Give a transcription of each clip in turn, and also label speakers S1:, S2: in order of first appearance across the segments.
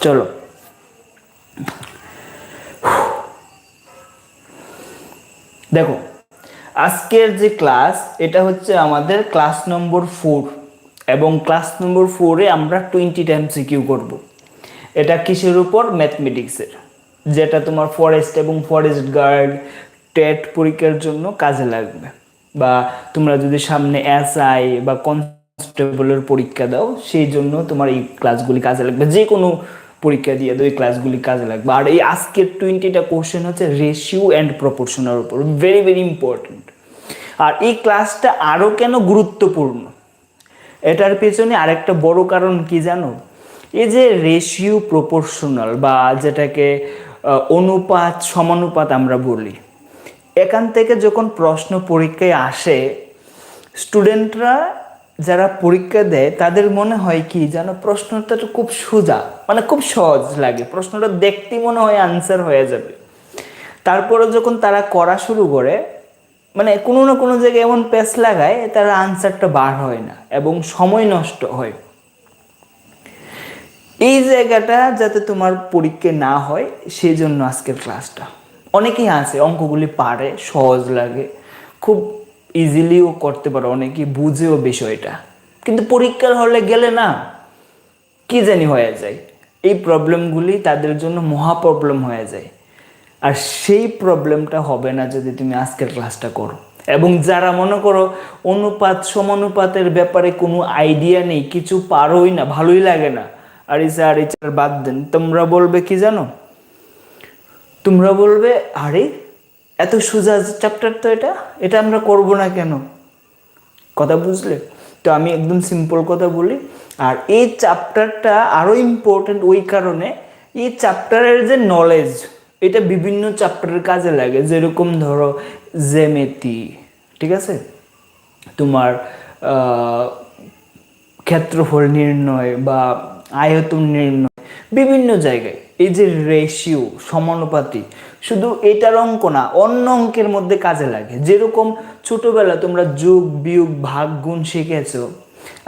S1: চলো দেখো, আজকের যে ক্লাস এটা হচ্ছে আমাদের ক্লাস নম্বর 4 এবং ক্লাস নম্বর 4-এ আমরা 20টা এমসিকিউ করব। এটা কিসের উপর? ম্যাথমেটিক্সের, যেটা তোমার ফরেস্ট এবং ফরেস্ট গার্ড টেট পরীক্ষার জন্য কাজে লাগবে, বা তোমরা যদি সামনে এসআই বা কনস্টেবলের পরীক্ষা দাও সেই জন্য তোমার এই ক্লাসগুলি কাজে লাগবে। যে কোনো পরীক্ষা দিয়ে দাও এই ক্লাসগুলি কাজে লাগবে। আর এই আজকের 20টা কোশ্চেন হচ্ছে রেশিও অ্যান্ড প্রপোর্শনের উপর, ভেরি ভেরি ইম্পর্টেন্ট। আর এই ক্লাসটা আরও কেন গুরুত্বপূর্ণ, এটার পেছনে আরেকটা বড় কারণ কি জানো? এই যে রেশিও প্রপোর্শনাল বা যেটাকে অনুপাত সমানুপাত আমরা বলি, এখান থেকে যখন প্রশ্ন পরীক্ষায় আসে, স্টুডেন্টরা যারা পরীক্ষা দেয় তাদের মনে হয় কি জানো, প্রশ্নটা তো খুব সোজা, মানে খুব সহজ লাগে, প্রশ্নটা দেখতেই মনে হয় আনসার হয়ে যাবে। তারপরে যখন তারা করা শুরু করে, মানে কোনো না কোনো জায়গায় এমন পেচ লাগায় তারা আনসারটা বার হয় না এবং সময় নষ্ট হয়। এই জায়গাটা যাতে তোমার পরীক্ষা না হয় সেই জন্য আজকের ক্লাসটা। অনেকেই আছে অঙ্কগুলি পারে, সহজ লাগে, খুব ইজিলিও করতে পারে, অনেকেই বুঝেও বিষয়টা, কিন্তু পরীক্ষার হলে গেলে না কি জানি হয়ে যায়। এই প্রবলেমগুলি তাদের জন্য মহা প্রবলেম হয়ে যায়। আর সেই প্রবলেমটা হবে না যদি তুমি আজকের ক্লাসটা করো। এবং যারা মনে করো অনুপাত সমানুপাতের ব্যাপারে কোনো আইডিয়া নেই, কিছু পারোই না, ভালোই লাগে না, আর স্যার বাদ দেন, তোমরা বলবে কি জানো? তোমরা বলবে আরে এত সোজা চ্যাপ্টার তো এটা, এটা আমরা করব না কেন? কথা বুঝলে? তো আমি একদম সিম্পল কথা বলি। আর এই চ্যাপ্টারটা আরও ইম্পর্টেন্ট ওই কারণে, এই চ্যাপ্টারের যে নলেজ এটা বিভিন্ন চ্যাপ্টারের কাজে লাগে। যেরকম ধরো জ্যামিতি, ঠিক আছে, তোমার ক্ষেত্রফল নির্ণয় বা আয়তন নির্ণয়, বিভিন্ন জায়গায় এই যে রেশিও সমানুপাতি, শুধু এটার অঙ্ক না অন্য অঙ্কের মধ্যে কাজে লাগে। যেরকম ছোটবেলা তোমরা যোগ বিয়োগ ভাগ গুণ শিখেছো,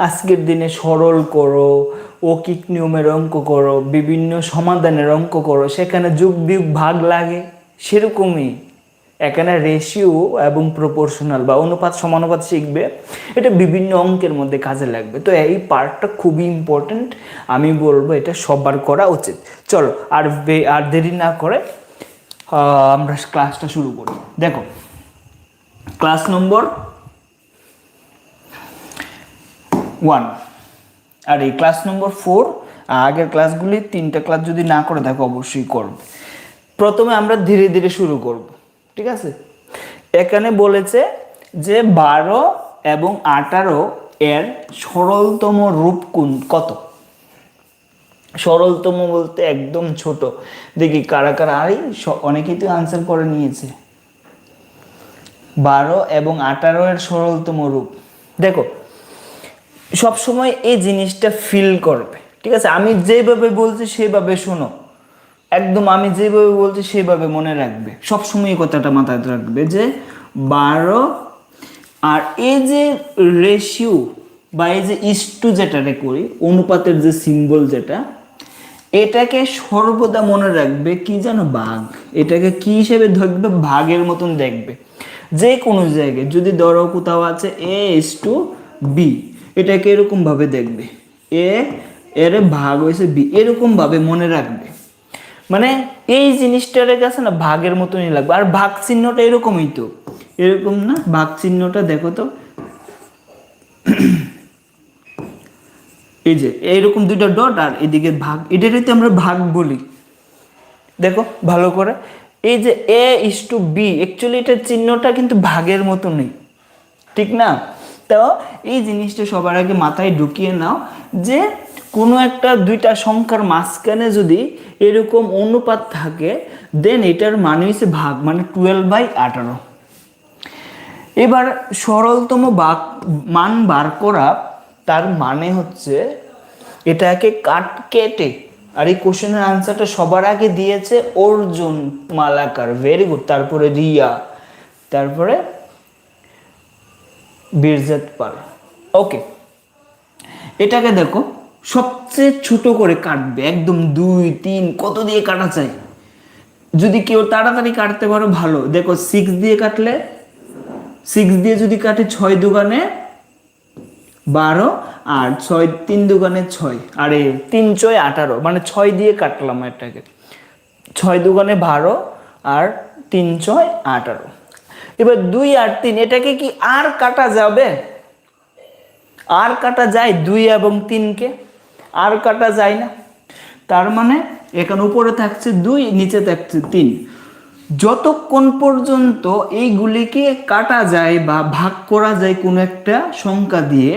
S1: আজকের দিনে সরল করো, অকিক নিয়মের অঙ্ক করো, বিভিন্ন সমাধানের অঙ্ক করো, সেখানে যোগ বিয়োগ ভাগ লাগে। সেরকমই এখানে রেশিও এবং প্রপোর্শনাল বা অনুপাত সমানুপাত শিখবে, এটা বিভিন্ন অঙ্কের মধ্যে কাজে লাগবে। তো এই পার্টটা খুবই ইম্পর্টেন্ট, আমি বলবো এটা সবার করা উচিত। চলো আর দেরি না করে আমরা ক্লাসটা শুরু করি। দেখো, ক্লাস নম্বর 1 আর এই ক্লাস নম্বর 4, আগের ক্লাসগুলি 3টা ক্লাস যদি না করে দেখো অবশ্যই করবে। প্রথমে আমরা ধীরে ধীরে শুরু করব, ঠিক আছে? এখানে বলেছে যে 12 এবং 18 এর সরলতম রূপ কত? সরলতম বলতে একদম ছোট। দেখি কারা কারা, অনেকেই তো আনসার করে নিয়েছে। 12 এবং 18 এর সরলতম রূপ। দেখো, সবসময় এই জিনিসটা ফিল করবে, ঠিক আছে? আমি যেভাবে বলছি সেভাবে শোনো, একদম আমি যেভাবে বলছি সেভাবে মনে রাখবে, সবসময় এই কথাটা মাথায় রাখবে যে 12 আর এই যে রেশিও বা এই যে ইস্টু যেটাকে করি, অনুপাতের যে সিম্বল যেটা, এটাকে সর্বদা মনে রাখবে কি জানো? ভাগ। এটাকে কি হিসেবে ধরবে? ভাগের মতন দেখবে। যে কোনো জায়গায় যদি ধরো কোথাও আছে A:B, এটাকে এরকম ভাবে দেখবে, এ এর ভাগ হয়েছে বি, এরকম ভাবে মনে রাখবে। মানে এই জিনিসটার কাছে না ভাগের মতনই লাগবে। আর ভাগ চিহ্নটা এরকমই তো, এরকম না? ভাগ চিহ্নটা দেখো তো, এই যে এইরকম দুইটা ডট আর এদিকে ভাগ, এটারই তো আমরা ভাগ বলি। দেখো ভালো করে, এই যে A:B, অ্যাকচুয়ালি এটার চিহ্নটা কিন্তু ভাগের মতো নেই, ঠিক না? তো এই জিনিসটা সবার আগে মাথায় ঢুকিয়ে নাও যে কোনো একটা দুইটা সংখ্যার মাঝখানে যদি এরকম অনুপাত থাকে, দেন এটার মানে হচ্ছে ভাগ, মানে 12/18। এবার সরলতম মান বার করা, তার মানে হচ্ছে এটাকে কেটে, আর এই কোশ্চেনের আনসারটা সবার আগে দিয়েছে অর্জুন মালাকার, ভেরি গুড। তারপরে রিয়া, তারপরে বীরজাত পাল। ওকে, এটাকে দেখো সবচেয়ে ছোট করে কাটবে, একদম 2 3 কত দিয়ে কাটা চাই। যদি কেউ তাড়াতাড়ি কাটতে পারো ভালো। দেখো 6 দিয়ে কাটলে, 6 দিয়ে যদি কাটে 6 দুগুণে 12, আর 6 3 দুগুণে 6, আরে 3 6 18, মানে 6 দিয়ে কাটলাম এটাকে। 6 দুগুণে 12 আর 3 6 18। এবার 2 আর 3 এটাকে কি আর কাটা যাবে? আর কাটা যায় 2 এবং 3 কে? আর কাটা যায় না। তার মানে এখানে উপরে থাকছে 2, নিচে থাকছে 3। যতক্ষণ পর্যন্ত এইগুলিকে কাটা যায় বা ভাগ করা যায় কোনো একটা সংখ্যা দিয়ে,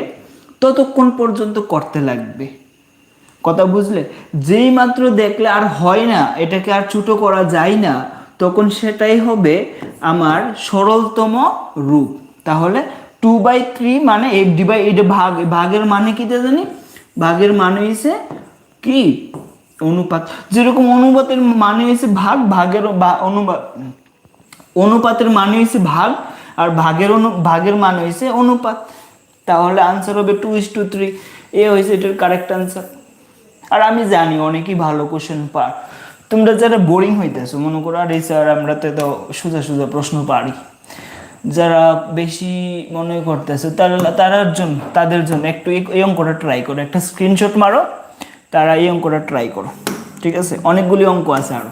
S1: ততক্ষণ পর্যন্ত করতে লাগবে। কথা বুঝলে? যেই মাত্র দেখলে আর হয় না, এটাকে আর ছোট করা যায় না, তখন সেটাই হবে আমার সরলতম রূপ। তাহলে 2/3 মানে এটা ভাগের মানে কি জানি? ভাগের মানে হইছে কি? অনুপাত। যেরকম অনুপাতের মানে হইছে ভাগ, অনুপাতের মানে হইছে ভাগ, আর ভাগের মানে হইছে অনুপাত। তাহলে আনসার হবে 2:3। এ হইছে এটার কারেক্ট আনসার। আর আমি জানি অনেকেই ভালো কোশ্চেন পার। তোমরা যারা বোরিং হইতেছো, মনে করো আর এই স্যার আমরা তো সোজা সোজা প্রশ্ন পারি, যারা বেশি মনে করতেছে তাদের জন্য একটু এই অঙ্কটা ট্রাই করো। একটা স্ক্রিনশট মারো, তারা এই অঙ্কটা ট্রাই করো। ঠিক আছে? অনেকগুলি অঙ্ক আছে আরো।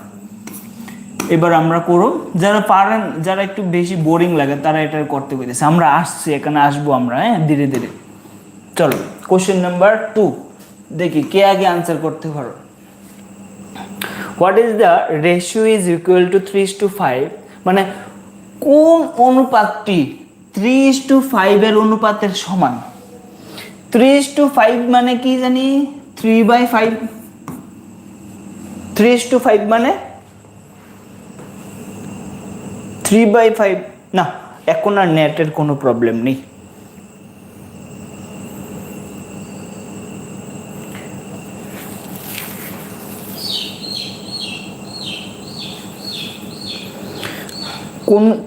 S1: এবার আমরা করো, যারা পারেন, যারা একটু বেশি বোরিং লাগে তারা এটা করতে পেরেছে। আমরা আসছি, এখানে আসবো আমরা, হ্যাঁ, ধীরে ধীরে। চলো কোশ্চেন নাম্বার 2 দেখি কে আগে আনসার করতে পারো। What is the ratio is equal to 3:5? মানে কোন অনুপাতটি 3:5 এর অনুপাতের সমান? 3:5 মানে কি জানি? 3/5। 3:5 মানে 3/5 না। এখন আর নেটের কোনো প্রবলেম নেই।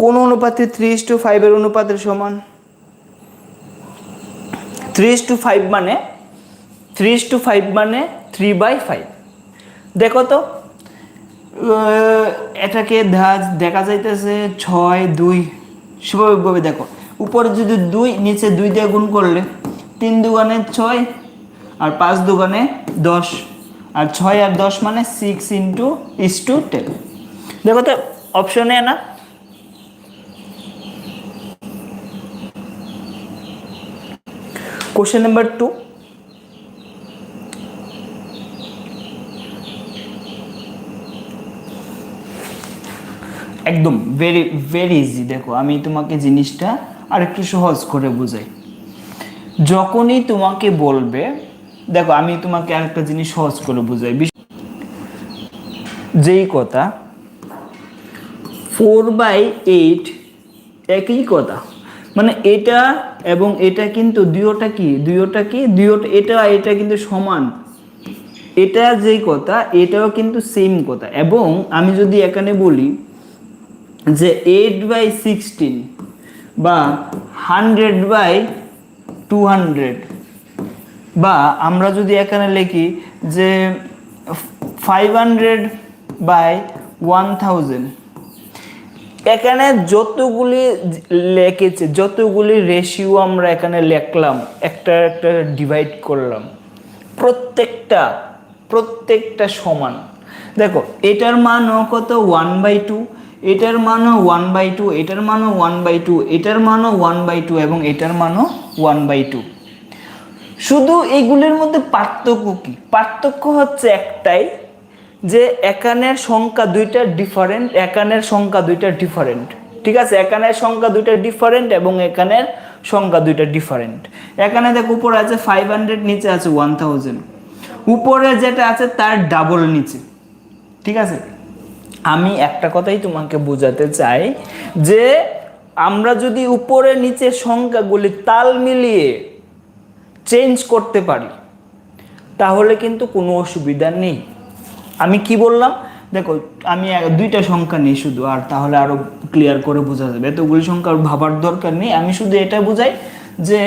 S1: কোন অনুপাতে 3:5 এর অনুপাতের সমান? 3:5 মানে 3/5। দেখো তো, এটাকে দেখা যাইতেছে 6 2। স্বাভাবিকভাবে দেখো, উপরে যদি 2, নিচে 2 দিয়ে গুণ করলে 3 দুগুণে 6, আর 5 দুগুণে 10, আর 6 আর 10 মানে 6:10। দেখো তো অপশনে না। কোশ্চেন নাম্বার 2, একদম ভেরি ভেরি ইজি। দেখো আমি তোমাকে জিনিসটা আর একটু সহজ করে বুঝাই। যখনই তোমাকে বলবে, দেখো আমি তোমাকে আরেকটা জিনিস সহজ করে বুঝাই। যেই কথা 4/8 একই কথা, মানে এটা এবং এটা কিন্তু দুইটা এটা কিন্তু সমান। এটা যেই কথা, এটাও কিন্তু সেম কথা। এবং আমি যদি এখানে বলি যে 8/16 বা 100/200, বা আমরা যদি এখানে লিখি যে 500/1000, এখানে যতগুলি রেশিও আমরা এখানে লিখলাম, একটা একটা ডিভাইড করলাম, প্রত্যেকটা সমান। দেখো এটার মানও কত? 1/2, এটার মানও 1/2, এটার মানও 1/2, এটার মানও 1/2, এবং এটার মানও 1/2। শুধু এইগুলির মধ্যে পার্থক্য কি? পার্থক্য হচ্ছে একটাই, যে এখানের সংখ্যা দুইটা ডিফারেন্ট, এখানের সংখ্যা দুইটা ডিফারেন্ট। ঠিক আছে? এখানের সংখ্যা দুইটা ডিফারেন্ট এবং এখানের সংখ্যা দুইটা ডিফারেন্ট। এখানে দেখো উপরে আছে 500, নিচে আছে 1000। উপরে যেটা আছে তার ডাবল নিচে। ঠিক আছে? আমি একটা কথাই তোমাকে বোঝাতে চাই, যে আমরা যদি উপরে নিচের সংখ্যাগুলি তাল মিলিয়ে চেঞ্জ করতে পারি, তাহলে কিন্তু কোনো অসুবিধা নেই। আমি কি বললাম? দেখো আমি দুইটা সংখ্যা নিই শুধু, আর তাহলে আরো ক্লিয়ার করে বোঝা যাবে। এতগুলি সংখ্যা ভাবার দরকার নেই। আমি শুধু এটা বুঝাই যে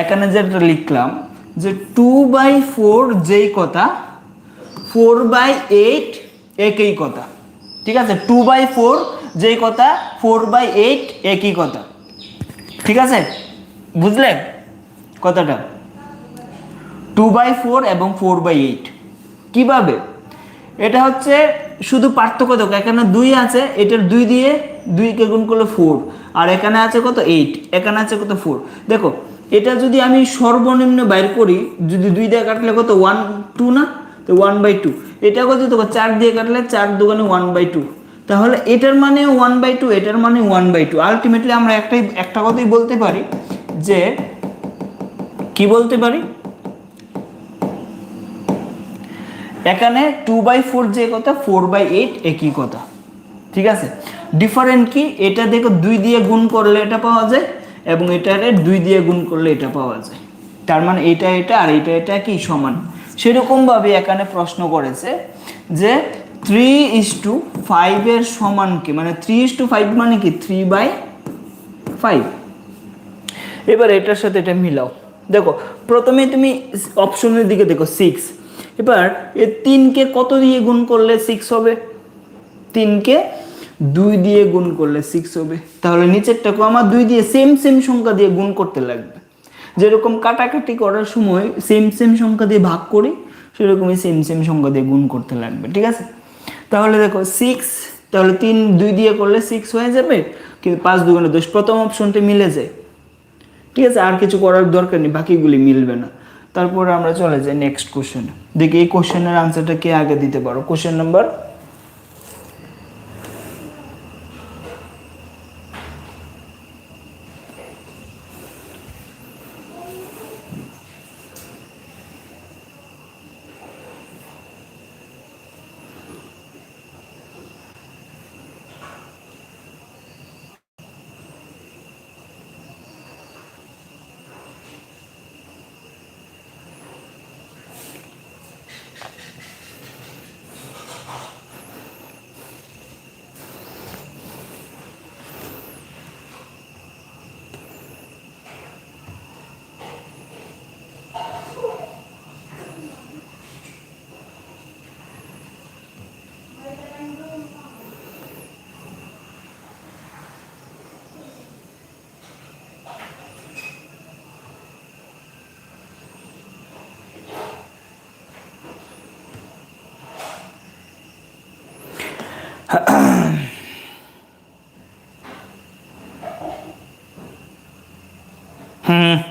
S1: এখানে যেটা লিখলাম যে 2/4 যেই কথা 4/8 একই কথা, ঠিক আছে। 2/4 যেই কথা 4/8 একই কথা, ঠিক আছে, বুঝলেন কথাটা? 2/4 এবং 4/8 কিভাবে? এটা হচ্ছে শুধু পার্থক্য দেখো, এখানে 2 আছে, এটার 2 দিয়ে 2 কে গুণ করলে 4, আর এখানে আছে কত 8, এখানে আছে কত 4। দেখো এটা যদি আমি সর্বনিম্ন বাইর করি, যদি 2 দিয়ে কাটলে কত 1 2 না, তো 1/2। এটা কত দেখো 4 দিয়ে কাটলে 4 দুগুণে 1/2, তাহলে এটার মানে 1/2, এটার মানে 1/2। আলটিমেটলি আমরা একটা কথাই বলতে পারি, যে কি বলতে পারি, এখানে 2/4 যে কথা 4/8 একই কথা, ঠিক আছে। ডিফারেন্ট কি, এটা দেখো 2 দিয়ে গুণ করলে এটা পাওয়া যায়, এবং এটারে 2 দিয়ে গুণ করলে এটা পাওয়া যায়, তার মানে এটা এটা আর এটা কি সমান। সেরকম ভাবে এখানে প্রশ্ন করেছে যে 3:5 এর সমান কি, মানে 3:5 মানে কি 3/5। এবার এটার সাথে এটা মিলাও, দেখো প্রথমে তুমি অপশনের দিকে দেখো 6, এবার এই 3 কে কত দিয়ে গুণ করলে 6 হবে, 3 কে 2 দিয়ে গুণ করলে 6 হবে, তাহলে নিচেরটাকে আমার 2 দিয়ে সেম সংখ্যা দিয়ে গুণ করতে লাগবে। যেরকম কাটাকাটি করার সময় সেম সংখ্যা দিয়ে ভাগ করি, সেরকমই সেম সংখ্যা দিয়ে গুণ করতে লাগবে, ঠিক আছে। তাহলে দেখো 6, তাহলে 3 2 দিয়ে করলে 6 হয়ে যাবে, কিন্তু 5 দুগুণে 10, প্রথম অপশনটা মিলে যায়, ঠিক আছে, আর কিছু করার দরকার নেই, বাকিগুলি মিলবে না। তারপর আমরা চলে যাই নেক্সট কোশ্চেনে, দেখি এই কোশ্চেনের আনসারটা কে আগে দিতে পারো। কোশ্চেন নাম্বার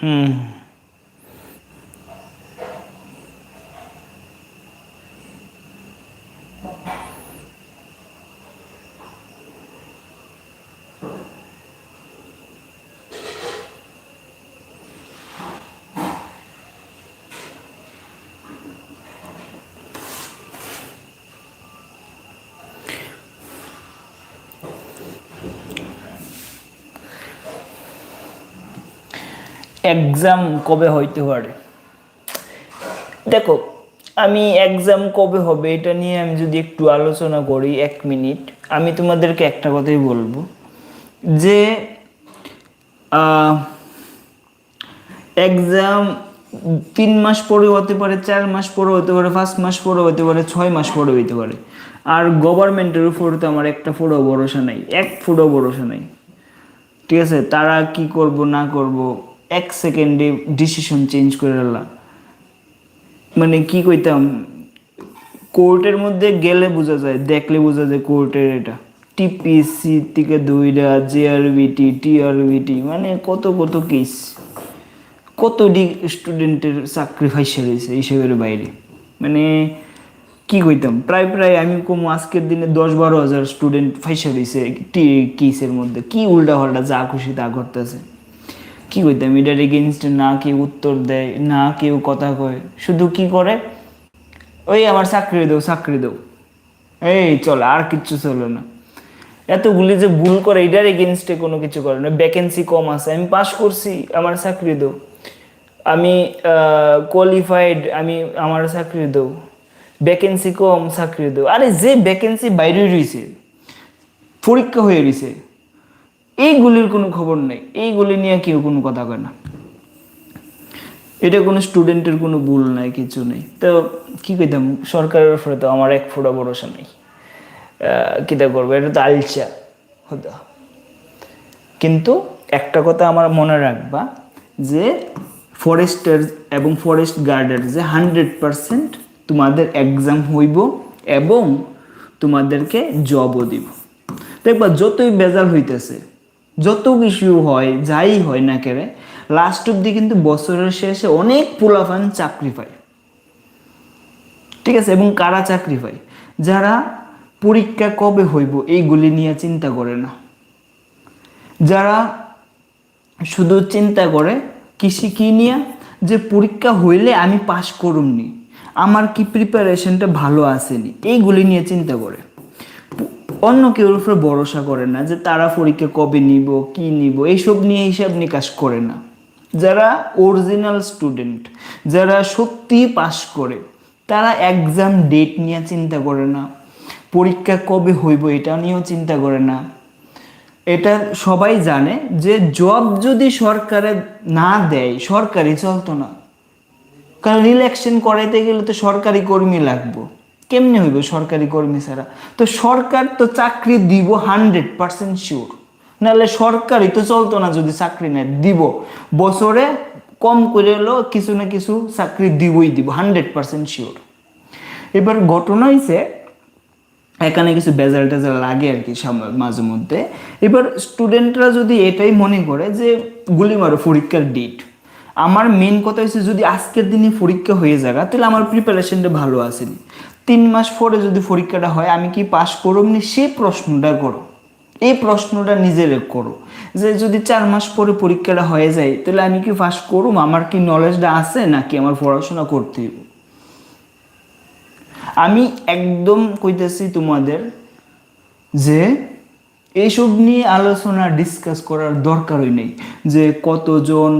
S1: হুম এক্সাম কবে হইতে পারে? দেখো আমি এক্সাম কবে হবে এটা নিয়ে আমি যদি একটু আলোচনা করি 1 মিনিট, আমি তোমাদেরকে একটা কথাই বলবো যে এক্সাম 3 মাস পরে হতে পারে, 4 মাস পরে হতে পারে, 5 মাস পরে হতে পারে, 6 মাস পরে হইতে পারে। আর গভর্নমেন্টের উপর তো আমার একটা ফুটও ভরসা নাই, 1 ফুটও ভরসা নাই, ঠিক আছে। তারা কি করব না করব 1 সেকেন্ডে ডিসিশন চেঞ্জ করে দিলাম, মানে কি কইতাম, কোর্টের মধ্যে গেলে বোঝা যায়, দেখলে বোঝা যায় কোর্টের এটা টিপিসি থেকে 2টা জেআরবিটি টিআরবিটি, মানে কত কত কেস, কত স্টুডেন্টের সাক্রিফাইস হয়েছে এইসবের বাইরে। মানে কি কইতাম, প্রায় আমি কম আজকের দিনে 10-12 হাজার স্টুডেন্ট ফাইসা রয়েছে কেসের মধ্যে, কি উল্টা পাল্টা যা খুশি তা করতেছে। কি কইতাম, এটার এগেনস্টে না কেউ উত্তর দেয়, না কেউ কথা কয়, শুধু কি করে ওই আমার চাকরি দেও, এই চল, আর কিচ্ছু চলো না। এতগুলি যে ভুল করে এটার এগেনস্টে কোনো কিছু করে না। ভ্যাকেন্সি কম আছে, আমি পাস করছি, আমার চাকরি দাও, আমি কোয়ালিফাইড, আমার চাকরি দাও, ভ্যাকেন্সি কম, চাকরি দাও। আরে যে ভ্যাকেন্সি বাইরে রয়েছে, পরীক্ষা হয়ে রয়েছে, এইগুলির কোনো খবর নেই, এইগুলি নিয়ে কেউ কোনো কথা কয় না। এটা কোনো স্টুডেন্টের কোনো ভুল নাই, কিছু নেই। তো কি কইতাম, সরকারের উপরে তো আমার এক ফোঁটা ভরসা নেই। কিটা করবো, এটা তো আলচা হতো। কিন্তু একটা কথা আমার মনে রাখবা যে ফরেস্টার এবং ফরেস্ট গার্ডের যে 100% তোমাদের এক্সাম হইব এবং তোমাদেরকে জবও দিব। দেখবা যতই বেজাল হইতেছে, যত কিছু হয়, যাই হয় না কেরে, লাস্ট অব্দি কিন্তু বছরের শেষে অনেক পোলাপান চাকরি পায়। ঠিক আছে? এবং কারা চাকরি পায়? যারা পরীক্ষা কবে হইব এইগুলি নিয়ে চিন্তা করে না, যারা শুধু চিন্তা করে কৃষি কি নিয়ে, যে পরীক্ষা হইলে আমি পাশ করুমনি, আমার কি প্রিপারেশনটা ভালো আসেনি, এইগুলি নিয়ে চিন্তা করে। অন্য কেউর উপরে ভরসা করে না যে তারা পরীক্ষা কবে নিব, কি নিব, এইসব নিয়ে হিসাব নিকাশ করে না। যারা অরিজিনাল স্টুডেন্ট, যারা সত্যি পাশ করে, তারা এক্সাম ডেট নিয়ে চিন্তা করে না, পরীক্ষা কবে হইব এটা নিয়েও চিন্তা করে না। এটা সবাই জানে যে জব যদি সরকারে না দেয়, সরকারি চলতো না। কারণ ইলেকশন করাইতে গেলে তো সরকারি কর্মী লাগবে, কেমনে হইব সরকারি কর্মী ছাড়া? তো সরকার তো চাকরি দিব 100% শিওর, নাহলে সরকারি তো চলতো না। যদি চাকরি নেয় দিব, বছরে কম করে হলো কিছু না কিছু চাকরি দিবই দিব, 100% শিওর। এবার ঘটনা হয়েছে এখানে কিছু বেজাল টেজাল লাগে আর কি মাঝে মধ্যে। এবার স্টুডেন্টরা যদি এটাই মনে করে যে গুলি মারো পরীক্ষার ডেট, আমার মেন কথা হচ্ছে যদি আজকের দিনে পরীক্ষা হয়ে যাবে তাহলে আমার প্রিপারেশনটা ভালো আসেনি, 3 মাস পরে যদি পরীক্ষাটা হয় আমি কি পাস করবনি, সেই প্রশ্নটা করো। এই প্রশ্নটা নিজের করো যে যদি 4 মাস পরে পরীক্ষাটা হয়ে যায় তাহলে আমি কি পাস করুম, আমার কি নলেজটা আছে নাকি আমার পড়াশোনা করতে হবে। আমি একদম কইতেছি তোমাদের যে এইসব নিয়ে আলোচনা ডিসকাস করার দরকারই নেই, যে কতজন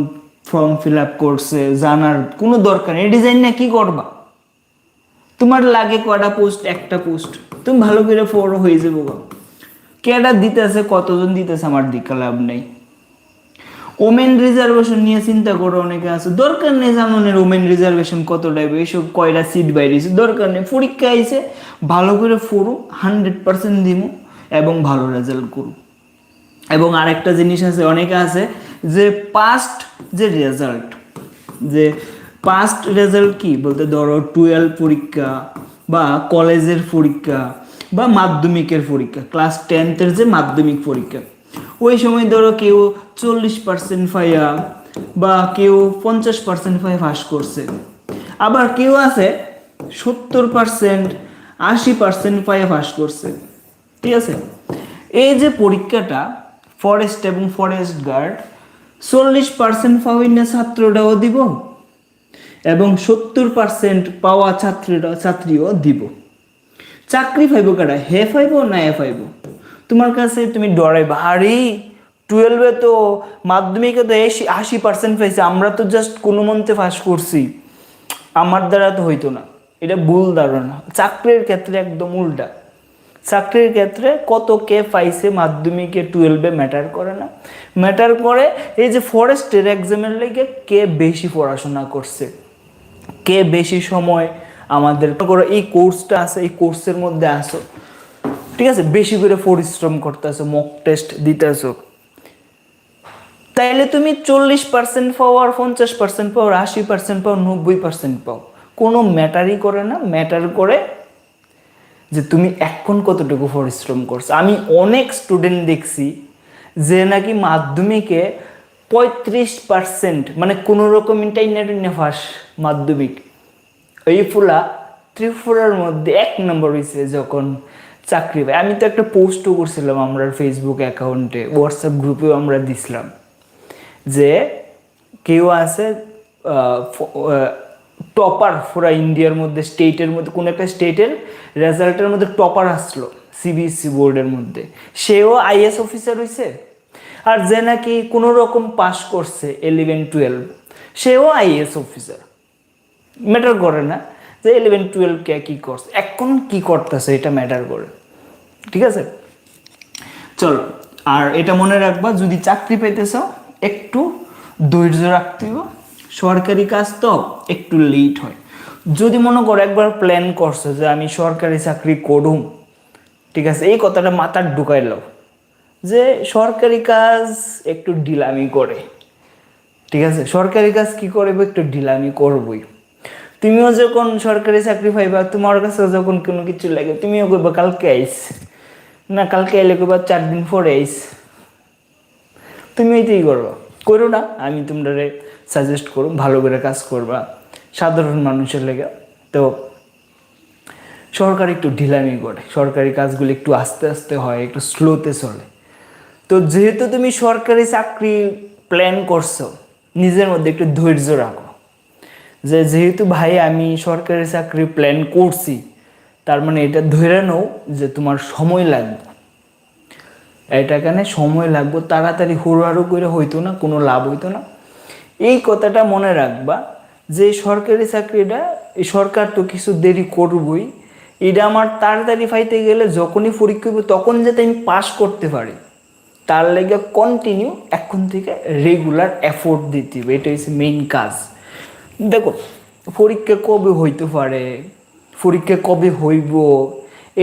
S1: ফর্ম ফিল আপ করছে জানার কোনো দরকার নেই। ডিজাইন না কি করবা, তোমার লাগে কয়টা পোস্ট, একটা পোস্ট, তুমি ভালো করে ফলো হয়ে যাবো। কেডা দিতেছে, কতজন দিতেছে, আমার দিকে লাভ নেই। ওমেন রিজার্ভেশন নিয়ে চিন্তা করো, অনেকে আছে, দরকার নেই জানানোর ওমেন রিজার্ভেশন কত টাইপ, এইসব কয়টা সিট বাইরেছে, দরকার নেই। পরীক্ষা আইছে, ভালো করে পড়ো, 100% দিব এবং ভালো রেজাল্ট করো। এবং আরেকটা জিনিস আছে, অনেকে আছে যে পাস্ট যে রেজাল্ট, যে পাস্ট রেজাল্ট কি বলতে, ধরো 12 পরীক্ষা বা কলেজের পরীক্ষা বা মাধ্যমিকের পরীক্ষা, ক্লাস 10th যে মাধ্যমিক পরীক্ষা, ওই সময় ধরো কেউ 40% পাইয়া বা কেউ 50% পাইয়া পাস করছে, আবার কেউ আছে 70% 80% পাইয়া পাস করছে। ঠিক আছে? এই যে পরীক্ষাটা ফরেস্ট এবং ফরেস্ট গার্ড 40% পাওয়াই না ছাত্রটাও দিব এবং 70% পাওয়া ছাত্রীও দিব। চাকরি পাইব কারা, হে পাইব না এ পাইব? তোমার কাছে তুমি ডরাইবা, আরে 12-এ তো মাধ্যমিকে তো 80% পাইছে, আমরা তো জাস্ট কোনো মন্তে পাস করছি, আমার দ্বারা তো হইতো না। এটা ভুল ধারণা। চাকরির ক্ষেত্রে একদম উল্টা। চাকরির ক্ষেত্রে কত কে পাইছে মাধ্যমিকে 12-এ ম্যাটার করে না, ম্যাটার করে এই যে ফরেস্টের এক্সামের লেগে কে বেশি পড়াশোনা করছে, কে বেশি সময় আমাদের এই কোর্সটা আছে, এই কোর্সের মধ্যে আসো, ঠিক আছে, বেশি করে পরিশ্রম করতেছো, মক টেস্ট দিতেছো। তাইলে তুমি 40% পাও আর 50% পাও, 80% পাও, 90% পাও, কোনো ম্যাটারই করে না। ম্যাটার করে যে তুমি এখন কতটুকু পরিশ্রম করছো। আমি অনেক স্টুডেন্ট দেখছি যে নাকি মাধ্যমিকে 35%, মানে কোনো রকম ইন্টারনেট ফাঁস মাধ্যমিক, এই ফুলা ত্রিপুরার মধ্যে 1 নম্বর হয়েছে যখন চাকরি পায়। আমি তো একটা পোস্টও করছিলাম আমরা ফেসবুক অ্যাকাউন্টে, হোয়াটসঅ্যাপ গ্রুপেও আমরা দিছিলাম যে কেউ আছে টপার পুরা ইন্ডিয়ার মধ্যে, স্টেটের মধ্যে, কোনো একটা স্টেটের রেজাল্টের মধ্যে টপার আসলো সিবিএসসি বোর্ডের মধ্যে, সেও আইএস অফিসার হয়েছে। আর যে নাকি কোনো রকম পাস করছে 11-12, সেও আইএস অফিসার। ম্যাটার করে না যে 11-12 কে কি করছে, এখন কি করতেছে, এটা ম্যাটার করে। ঠিক আছে? চলো, আর এটা মনে রাখবা, যদি চাকরি পেতেছ একটু ধৈর্য রাখতে হবে, সরকারি কাজ তো একটু লেট হয়। যদি মনে করো একবার প্ল্যান করছো যে আমি সরকারি চাকরি করুম, ঠিক আছে, এই কথাটা মাথার ঢুকাইলো যে সরকারি কাজ একটু ঢিলামি করে, ঠিক আছে, সরকারি কাজ কি করবো, একটু ঢিলামি করবই। তুমিও যখন সরকারি চাকরি পাইবা, তোমার কাছে যখন কোনো কিছু লাগে, তুমিও কইবা কালকে আইস, না কালকে এলে কইবা 4 দিন পরে আইস। তুমি এইটাই করবা, করো না, আমি তোমরা সাজেস্ট করো ভালো করে কাজ করবা সাধারণ মানুষের লেগে। তো সরকার একটু ঢিলামি করে, সরকারি কাজগুলো একটু আস্তে আস্তে হয়, একটু স্লোতে চলে। তো যেহেতু তুমি সরকারি চাকরি প্ল্যান করছো, নিজের মধ্যে একটু ধৈর্য রাখো যে যেহেতু ভাই আমি সরকারি চাকরি প্ল্যান করছি, তার মানে এটা ধরে নাও যে তোমার সময় লাগবে, এটা কেন সময় লাগবে, তাড়াতাড়ি হুড়াহুড়ো করে হইতো না, কোনো লাভ হইতো না। এই কথাটা মনে রাখবা যে সরকারি চাকরিটা, এই সরকার তো কিছু দেরি করবই, এটা আমার তাড়াতাড়ি পাইতে গেলে যখনই পরীক্ষা হবে তখন যাতে আমি পাস করতে পারি, তার লেগে কন্টিনিউ এখন থেকে রেগুলার এফোর্ট দিতে হবে, এটা হচ্ছে মেইন কাজ। দেখো পরীক্ষা কবে হইতে পারে, পরীক্ষা কবে হইব,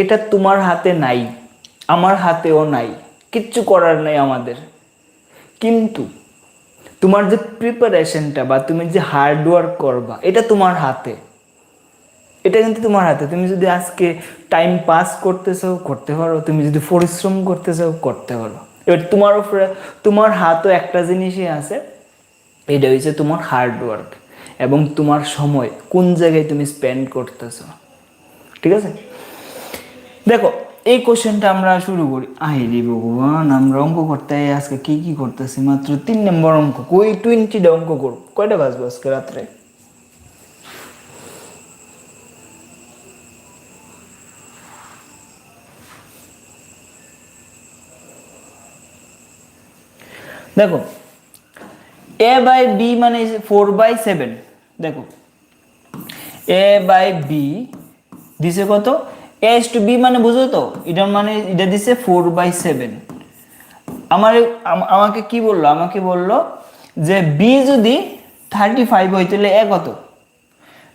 S1: এটা তোমার হাতে নাই, আমার হাতেও নাই, কিচ্ছু করার নাই আমাদের। কিন্তু তোমার যে প্রিপারেশনটা বা তুমি যে হার্ডওয়ার্ক করবা, এটা তোমার হাতে, এটা কিন্তু তোমার হাতে। তুমি যদি আজকে টাইম পাস করতে চাও করতে পারো, তুমি যদি পরিশ্রম করতে চাও করতে পারো। এবার তোমার উপরে, তোমার হাতও একটা জিনিসই আছে, এটা হচ্ছে তোমার হার্ডওয়ার্ক এবং তোমার সময় কোন জায়গায় তুমি স্পেন্ড করতেছো, ঠিক আছে। দেখো এই কোশ্চেনটা আমরা শুরু করি। আইরি ভগবান, আমরা অঙ্ক করতে আজকে কি কি করতেছি, মাত্র 3 নম্বর অঙ্ক, কই 20টা অঙ্ক করব, কয়টা বাজবে আজকে রাত্রে? দেখো a বাই বি মানে 4/7, দেখো a বাই বি দিছে কত, a is to b মানে বুঝো তো, এটা মানে এটা দিছে 4/7। আমাকে কি বললো, আমাকে বললো যে বি যদি 35 হয় তাহলে এ কত,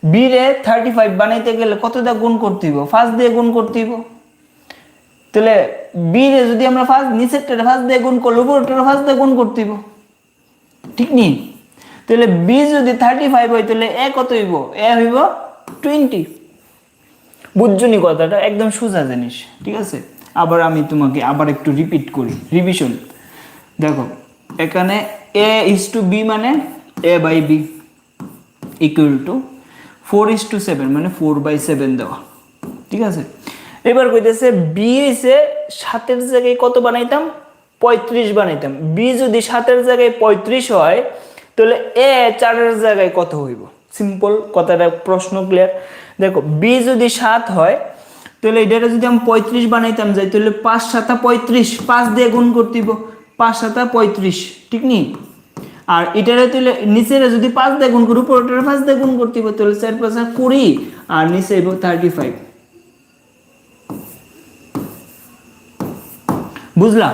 S1: বি রে 35 বানাইতে গেলে কত দিয়ে গুণ করতে হইব, 5 দিয়ে গুণ করতে হইব। তাহলে বি রে যদি আমরা নিচেরটা 5 দিয়ে গুণ করলে উপরেরটা 5 দিয়ে গুণ করতে হইব, ঠিক নি? তাহলে বি যদি 35 হয় তাহলে এ কত হইব, এ হইব 20। বুঝছনি কথাটা, একদম সোজা জিনিস, ঠিক আছে। আবার আমি তোমাকে আবার একটু রিপিট করি, রিভিশন। দেখো এখানে a is to b মানে a by B equal to 4:7 মানে 4/7 দেওয়া, ঠিক আছে। এবার কইতেছে বি এসে 7-এর জায়গায় কত বানাইতাম, 35 বানাইতাম। বি যদি 7-এর জায়গায় 35 হয় তাহলে এ 4-এর জায়গায় কত হইব, সিম্পল কথাটা, প্রশ্ন ক্লিয়ার। দেখো বি যদি 7 হয় তাহলে এটা যদি আমি 35 বানাইতাম যাই, তাহলে 5 7 35, 5 দিয়ে গুণ করতে হইব, 5 7 35, ঠিক নি? আর এটারে তুলে নিচের যদি 5 দিয়ে গুণ করি, উপরের 5 দিয়ে গুণ করতে হবে, তাহলে 4 5 20 আর নিচে হইব 35। বুঝলা?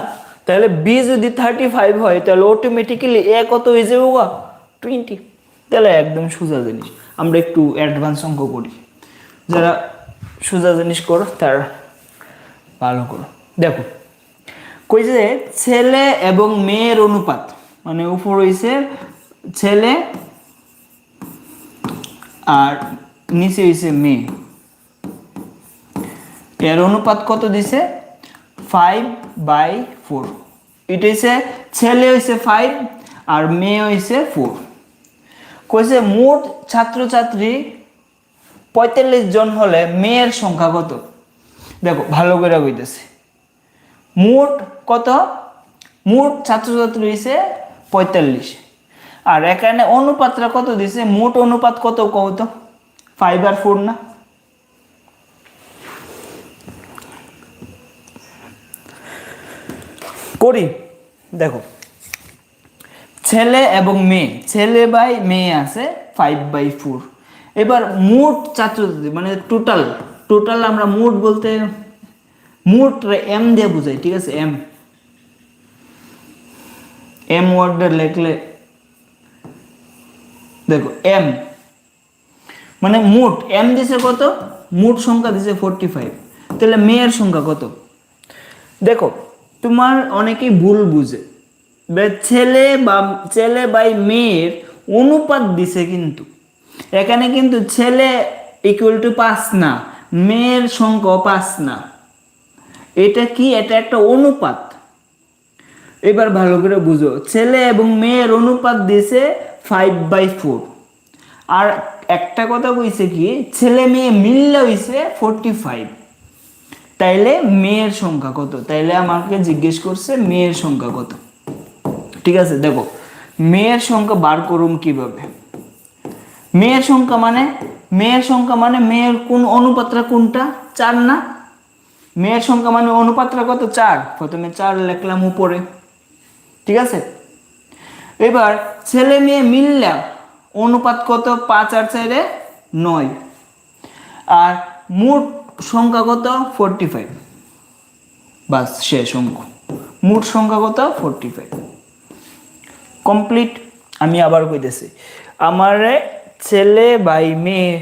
S1: তাহলে বি যদি 35 হয় তাহলে অটোমেটিক্যালি এ কত হয়ে যাবে, 20। তাহলে একদম সোজা জিনিস। আমরা একটু অ্যাডভান্স অঙ্ক করি, যারা সোজা জিনিস করো তারা ভালো করো। দেখো কই যে ছেলে এবং মেয়ের অনুপাত, মানে উপর হইছে ছেলে আর নিচে হইছে মেয়ে, এর অনুপাত কত দিছে 5/4। এটা হইছে ছেলে হইছে 5 আর মেয়ে হইছে 4। কইছে মোট ছাত্রছাত্রী 45 জন হলে মেয়ের সংখ্যা কত। দেখো ভালো করে কইতেছে, মোট কত, মোট ছাত্রছাত্রী হইছে 45, আর এখানে অনুপাতটা কত দিছে, মোট অনুপাত কত কত, 5/4 না? করি। দেখো ছেলে এবং মেয়ে, ছেলে বাই মেয়ে আছে 5/4। এবার মোট ছাত্রছাত্রী মানে টোটাল, টোটাল আমরা মোট বলতে মোট এম দিয়ে বুঝাই, ঠিক আছে। এম, এম ওয়ার্ডটা লিখলে দেখো এম মানে মোট এম দিছে কত, মোট সংখ্যা দিছে 45, তাহলে মেয়ের সংখ্যা কত? দেখো তোমার অনেকেই ভুল বুঝে, ছেলে বাই মেয়ের অনুপাত দিছে, কিন্তু এখানে কিন্তু ছেলে ইকুয়াল টু 5 না, মেয়ের সংখ্যা 5 না, এটা কি, এটা একটা অনুপাত। এবার ভালো করে বুঝো, ছেলে এবং মেয়ের অনুপাত দিছে 5/4, আর একটা কথা কইছে কি, ছেলে মেয়ে মিললে হইছে 45, তাইলে মেয়ের সংখ্যা কত? তাইলে আমাকে জিজ্ঞেস করছে মেয়ের সংখ্যা কত। ঠিক আছে, দেখো মেয়ের সংখ্যা বার করুম কিভাবে। মেয়ের সংখ্যা মানে মেয়ের কোন অনুপাতটা কোনটা, 4 না? মেয়ের সংখ্যা মানে অনুপাতটা কত, 4। প্রথমে 4 লিখলাম উপরে, ঠিক আছে। এবার ছেলে মেয়ে মিললে অনুপাত কত, 5 আর 4 9, আর মোট সংখ্যা কত, 45। বাস শেষ অঙ্ক। মোট সংখ্যা কত, 45। কমপ্লিট। আমি আবার কইতেছি, আমারে ছেলে বাই মেয়ে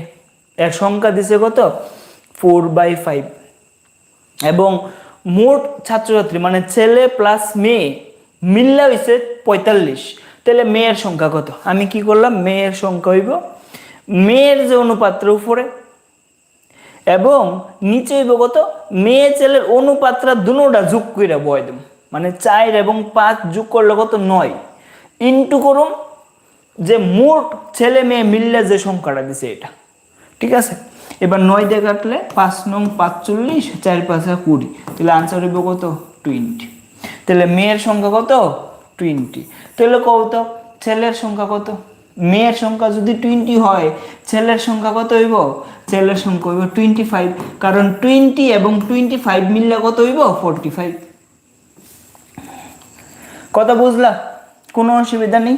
S1: এর সংখ্যা দিছে কত, 4/5, এবং মোট ছাত্রছাত্রী মানে ছেলে প্লাস মেয়ে মিললে হইছে 45, তাহলে মেয়ের সংখ্যা কত? আমি কি করলাম, মেয়ের সংখ্যা হইব মেয়ের যে অনুপাত্র উপরে এবং নিচে হইব কত, মেয়ে ছেলের অনুপাতটা দুটোটা যোগ করে বয় দেব, মানে 4 এবং 5 যোগ করলে কত, 9, ইন্টু করুম যে মোট ছেলে মেয়ে মিললে যে সংখ্যাটা দিছে এটা। ঠিক আছে, এবার 9 দিয়ে কাটলে 5 নং 45, 4 5 20, তাহলে আনসার হইব কত, 20। তাহলে মেয়ের সংখ্যা কত, 20। তাহলে কত, ছেলের সংখ্যা কত? মেয়ের সংখ্যা যদি 20 হয়, ছেলের সংখ্যা কত হইব? ছেলের সংখ্যা হইব 25, কারণ 20 এবং 25 মিললে কত হইব, 45। কথা বুঝলা? কোনো অসুবিধা নেই।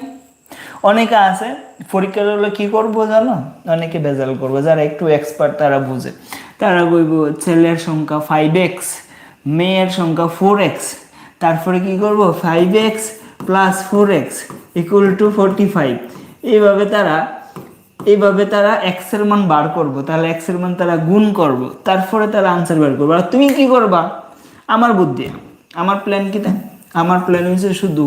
S1: অনেকে আছে পরীক্ষার হলে কি করবো জানো, অনেকে ভেজাল করবো, যারা একটু এক্সপার্ট তারা বুঝে, তারা কইব ছেলের সংখ্যা 5x, মেয়ের সংখ্যা 4x, তারপরে কি করব, 5x plus 4x equal to 45। এইভাবে তারা এক্স এর মান বার করবো, তাহলে এক্স এর মান তারা গুণ করব, তারপরে তারা আনসার বার করবো। আর তুমি কি করবা, আমার বুদ্ধি, আমার প্ল্যান কি, আমার প্ল্যান হচ্ছে শুধু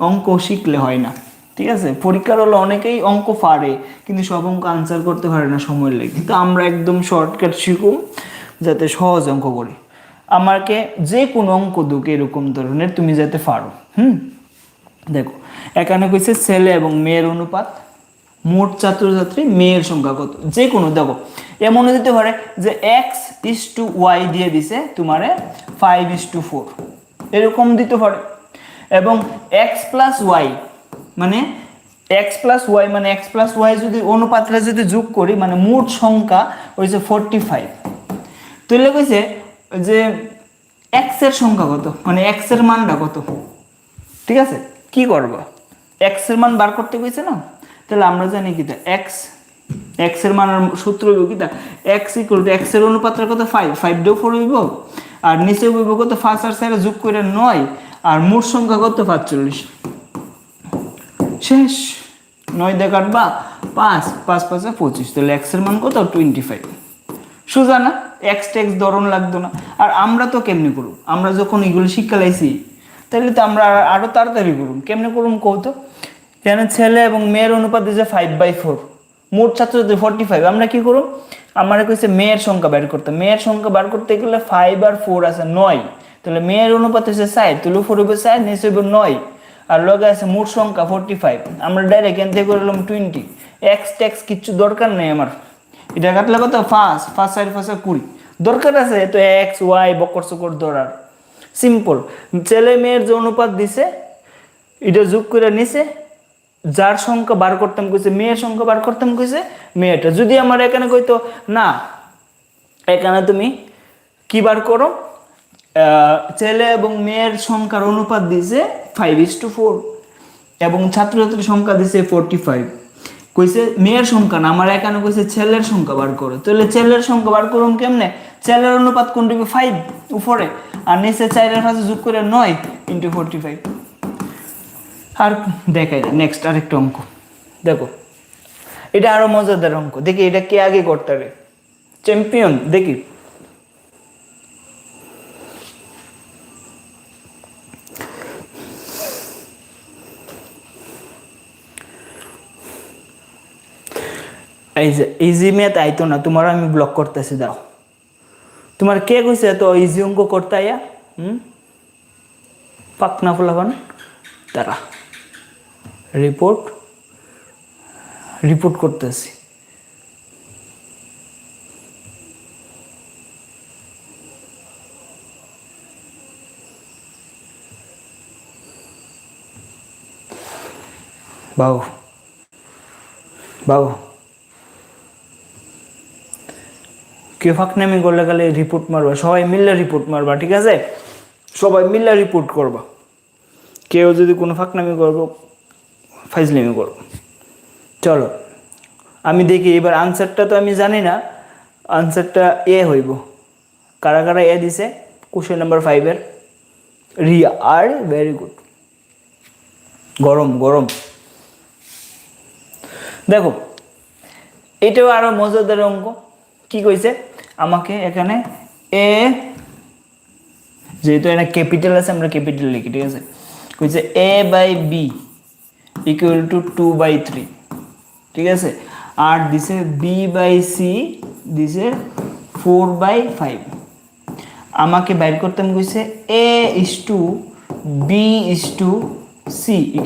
S1: অঙ্ক শিখলে হয় না। ঠিক আছে, পরীক্ষার হলো অনেকেই অঙ্ক পারে কিন্তু সব অঙ্ক আনসার করতে পারে না, সময় লাগে। কিন্তু আমরা একদম শর্টকাট শিখুম যাতে সহজ অঙ্ক করি। আমাকে যে কোনো অঙ্ক দুকে এরকম ধরনের তুমি যাতে পারো। দেখো এখানে কইছে ছেলে এবং মেয়ের অনুপাত, মোট ছাত্রছাত্রী, মেয়ের সংখ্যা কত, যে কোনো। দেখো এমনও দিতে পারে যে x:y দিয়ে দিছে তোমারে 5:4, এরকম দিতে পারে। এবং x প্লাস ওয়াই মানে যদি অনুপাতটা যদি যোগ করি, মানে মোট সংখ্যা হয়েছে 45। তাহলে কইছে যে x এর সংখ্যা কত, মানে x এর মানটা কত। ঠিক আছে, কি করবো, x এর মান বার করতে কইছে না, তাহলে আমরা জানি কি x এর মানের সূত্র হইব কি, x ইকুয়াল টু x এর অনুপাতটা কত, 5 দিয়ে 4 হইব, আর নিচে হইব কত, 5 আর 4 যোগ করে 9, আর মোট সংখ্যা কত, 45। শেষ। 9 দিয়ে কাটবা 5, 5 5 25, তাহলে x এর মান কত, 25। সোজা না, এক্স টেক্স ধরন লাগতো না। আর আমরা তো কেমনে করুম, আমরা যখন এগুলো শিক্ষা লাইছি তাহলে তো আমরা আরো তাড়াতাড়ি করুম। কেমনে করুম কৌতো, কেন ছেলে এবং মেয়ের অনুপাত দিয়েছে 5/4, মোট ছাত্রছাত্রী 45। আমরা কি করুম, আমার কইছে মেয়ের সংখ্যা বের করতে, মেয়ের সংখ্যা বার করতে গেলে 5 আর 4 আছে 9, তাহলে মেয়ের অনুপাত হচ্ছে 4, তাহলে 4 হবে 4, নিচে হবে 9, আর লগে আছে মোট সংখ্যা 45। আমরা ডাইরেক্ট এখান থেকে করলাম 20, এক্স টেক্স কিচ্ছু দরকার নেই আমার। এটা কাটলে কত, 5 5 4 5 20, দরকার আছে তো এক্স ওয়াই বকর চকর ধরার। সিম্পল, ছেলে মেয়ের যে অনুপাত দিছে এটা যোগ করে নিছে, যার সংখ্যা বার করতাম কইছে, মেয়ের সংখ্যা বার করতাম কইছে মেয়েটা। যদি আমার এখানে কইতো না, এখানে তুমি কি বার করো, ছেলে এবং মেয়ের সংখ্যার অনুপাত দিছে 5:4 এবং ছাত্রছাত্রীর সংখ্যা দিছে 45, কইছে মেয়ের সংখ্যা না, আমার এখানে কইছে ছেলের সংখ্যা বার করো। তাহলে ছেলের সংখ্যা বার করুম কেমনে, ছেলের অনুপাত কোন দিবে, 5 উপরে, আর নিচে 4 এর সাথে যোগ করে 9 × 45। আর দেখাই নেক্সট আরেকটা অঙ্ক। দেখো এটা আরো মজাদার অঙ্ক, দেখি এটা কে আগে করতে পারে, চ্যাম্পিয়ন দেখি। এই যে ইজি ম্যাথ আইতো না, তোমার আমি ব্লক করতেছি, দাও। তোমার কে কইছে এত ইজি অঙ্ক করতে আয়া? পাকনা ফলাফান তারা রিপোর্ট রিপোর্ট করতেছি। বাবু বাবু কেউ ফাঁকনামি করলে গেলে রিপোর্ট মারবা, সবাই মিললে রিপোর্ট মারবা, ঠিক আছে? সবাই মিললে রিপোর্ট করবা। কেউ যদি কোনো ফাঁকনামি করবো, ফাইজলামি করবো। চলো আমি দেখি এবার আনসারটা তো আমি জানি না, আনসারটা এ হইব। কারা কারা এ দিছে question number 5 Riya are very good. গরম গরম। দেখো এটাও আরো মজাদার অঙ্ক। কি কইছে আমাকে এখানে এ, যেহেতু এটা ক্যাপিটাল আছে আমরা ক্যাপিটাল লিখি, ঠিক আছে? কইছে a/b = 2/3, ঠিক আছে? আর দিছে b/c দিছে 4/5। আমাকে বাইর করতে কইছে a/b/c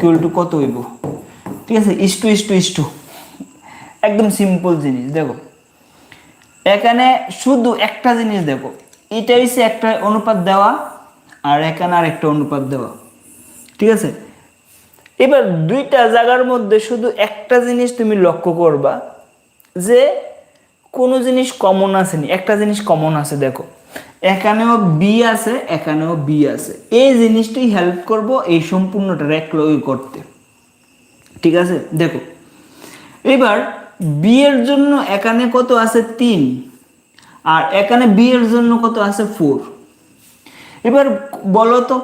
S1: = কত হইব, ঠিক আছে? ইস টু একদম সিম্পল জিনিস। দেখো এখানে শুধু একটা জিনিস দেখো, এটা হচ্ছে একটা অনুপাত দেওয়া আর এখানে আর একটা অনুপাত দেওয়া, ঠিক আছে? এবার দুইটা জায়গার মধ্যে শুধু একটা জিনিস তুমি লক্ষ্য করবা যে কোনো জিনিস কমন আসেনি, একটা জিনিস কমন আছে। দেখো এখানেও বি আছে, এখানেও বি আছে, এই জিনিসটাই হেল্প করব এই সম্পূর্ণটা এক লগে করতে, ঠিক আছে? দেখো এবার বি এর জন্য এখানে কত আছে 3, আর এখানে বি এর জন্য কত আছে 4। এবার বলো তো